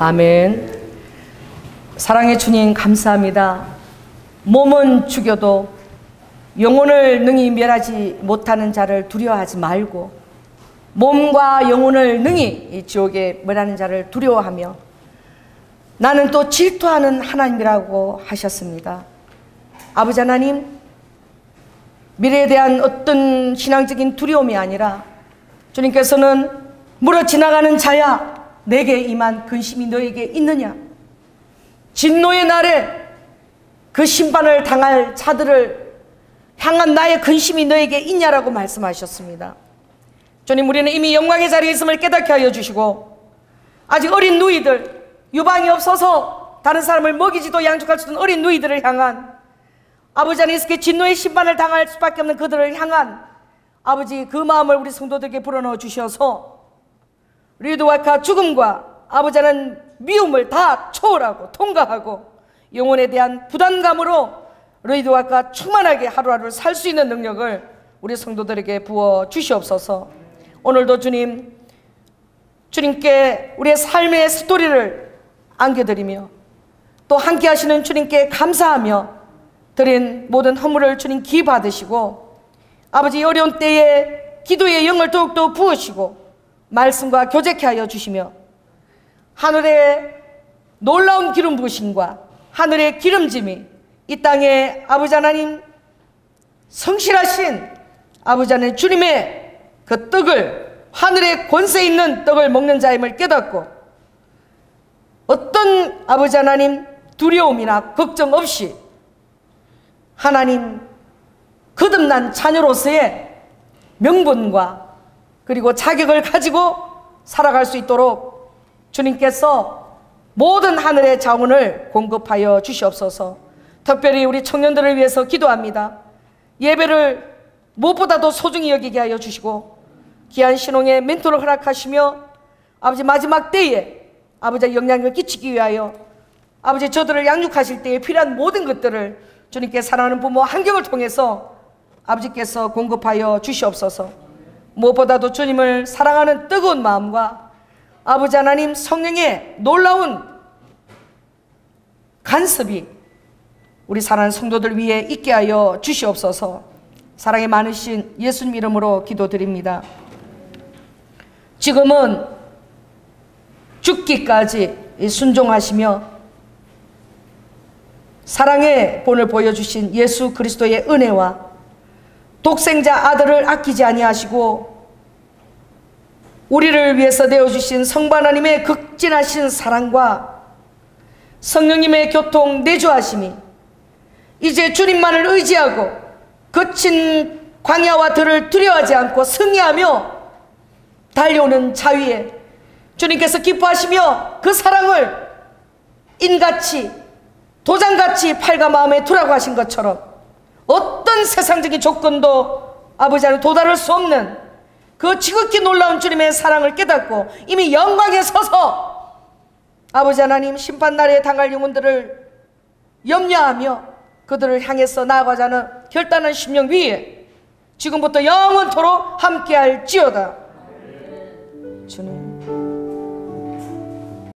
아멘. 사랑의 주님 감사합니다. 몸은 죽여도 영혼을 능히 멸하지 못하는 자를 두려워하지 말고 몸과 영혼을 능히 이 지옥에 멸하는 자를 두려워하며 나는 또 질투하는 하나님이라고 하셨습니다. 아버지 하나님, 미래에 대한 어떤 신앙적인 두려움이 아니라 주님께서는 물어 지나가는 자야 내게 임한 근심이 너에게 있느냐, 진노의 날에 그 심판을 당할 자들을 향한 나의 근심이 너에게 있냐라고 말씀하셨습니다. 주님, 우리는 이미 영광의 자리에 있음을 깨닫게 하여 주시고 아직 어린 누이들, 유방이 없어서 다른 사람을 먹이지도 양육할 수 없는 어린 누이들을 향한 아버지 안에서 진노의 심판을 당할 수밖에 없는 그들을 향한 아버지 그 마음을 우리 성도들에게 불어넣어 주셔서 리드와카 죽음과 아버지 하는 미움을 다 초월하고 통과하고 영혼에 대한 부담감으로 너희들과 충만하게 하루하루를 살 수 있는 능력을 우리 성도들에게 부어 주시옵소서. 오늘도 주님, 주님께 우리의 삶의 스토리를 안겨드리며 또 함께 하시는 주님께 감사하며 드린 모든 허물을 주님 기 받으시고, 아버지 어려운 때에 기도의 영을 더욱더 부으시고 말씀과 교제케 하여 주시며, 하늘의 놀라운 기름 부으심과 하늘의 기름짐이 이 땅에 아버지 하나님 성실하신 아버지 하나님 주님의 그 떡을, 하늘의 권세 있는 떡을 먹는 자임을 깨닫고 어떤 아버지 하나님 두려움이나 걱정 없이 하나님 거듭난 자녀로서의 명분과 그리고 자격을 가지고 살아갈 수 있도록 주님께서 모든 하늘의 자원을 공급하여 주시옵소서. 특별히 우리 청년들을 위해서 기도합니다. 예배를 무엇보다도 소중히 여기게 하여 주시고 귀한 신앙의 멘토를 허락하시며 아버지 마지막 때에 아버지의 영향을 끼치기 위하여 아버지 저들을 양육하실 때에 필요한 모든 것들을 주님께 사랑하는 부모 환경을 통해서 아버지께서 공급하여 주시옵소서. 무엇보다도 주님을 사랑하는 뜨거운 마음과 아버지 하나님 성령의 놀라운 간섭이 우리 사랑하는 성도들 위해 있게 하여 주시옵소서. 사랑이 많으신 예수님 이름으로 기도드립니다. 지금은 죽기까지 순종하시며 사랑의 본을 보여주신 예수 그리스도의 은혜와 독생자 아들을 아끼지 아니하시고 우리를 위해서 내어주신 성부 하나님의 극진하신 사랑과 성령님의 교통 내주하심이 이제 주님만을 의지하고 거친 광야와 들을 두려워하지 않고 승리하며 달려오는 자위에 주님께서 기뻐하시며 그 사랑을 인같이 도장같이 팔과 마음에 두라고 하신 것처럼 어떤 세상적인 조건도 아버지 하나님 도달할 수 없는 그 지극히 놀라운 주님의 사랑을 깨닫고 이미 영광에 서서 아버지 하나님 심판날에 당할 영혼들을 염려하며 그들을 향해서 나아가자는 결단한 심령 위에 지금부터 영원토록 함께할지어다. 주님.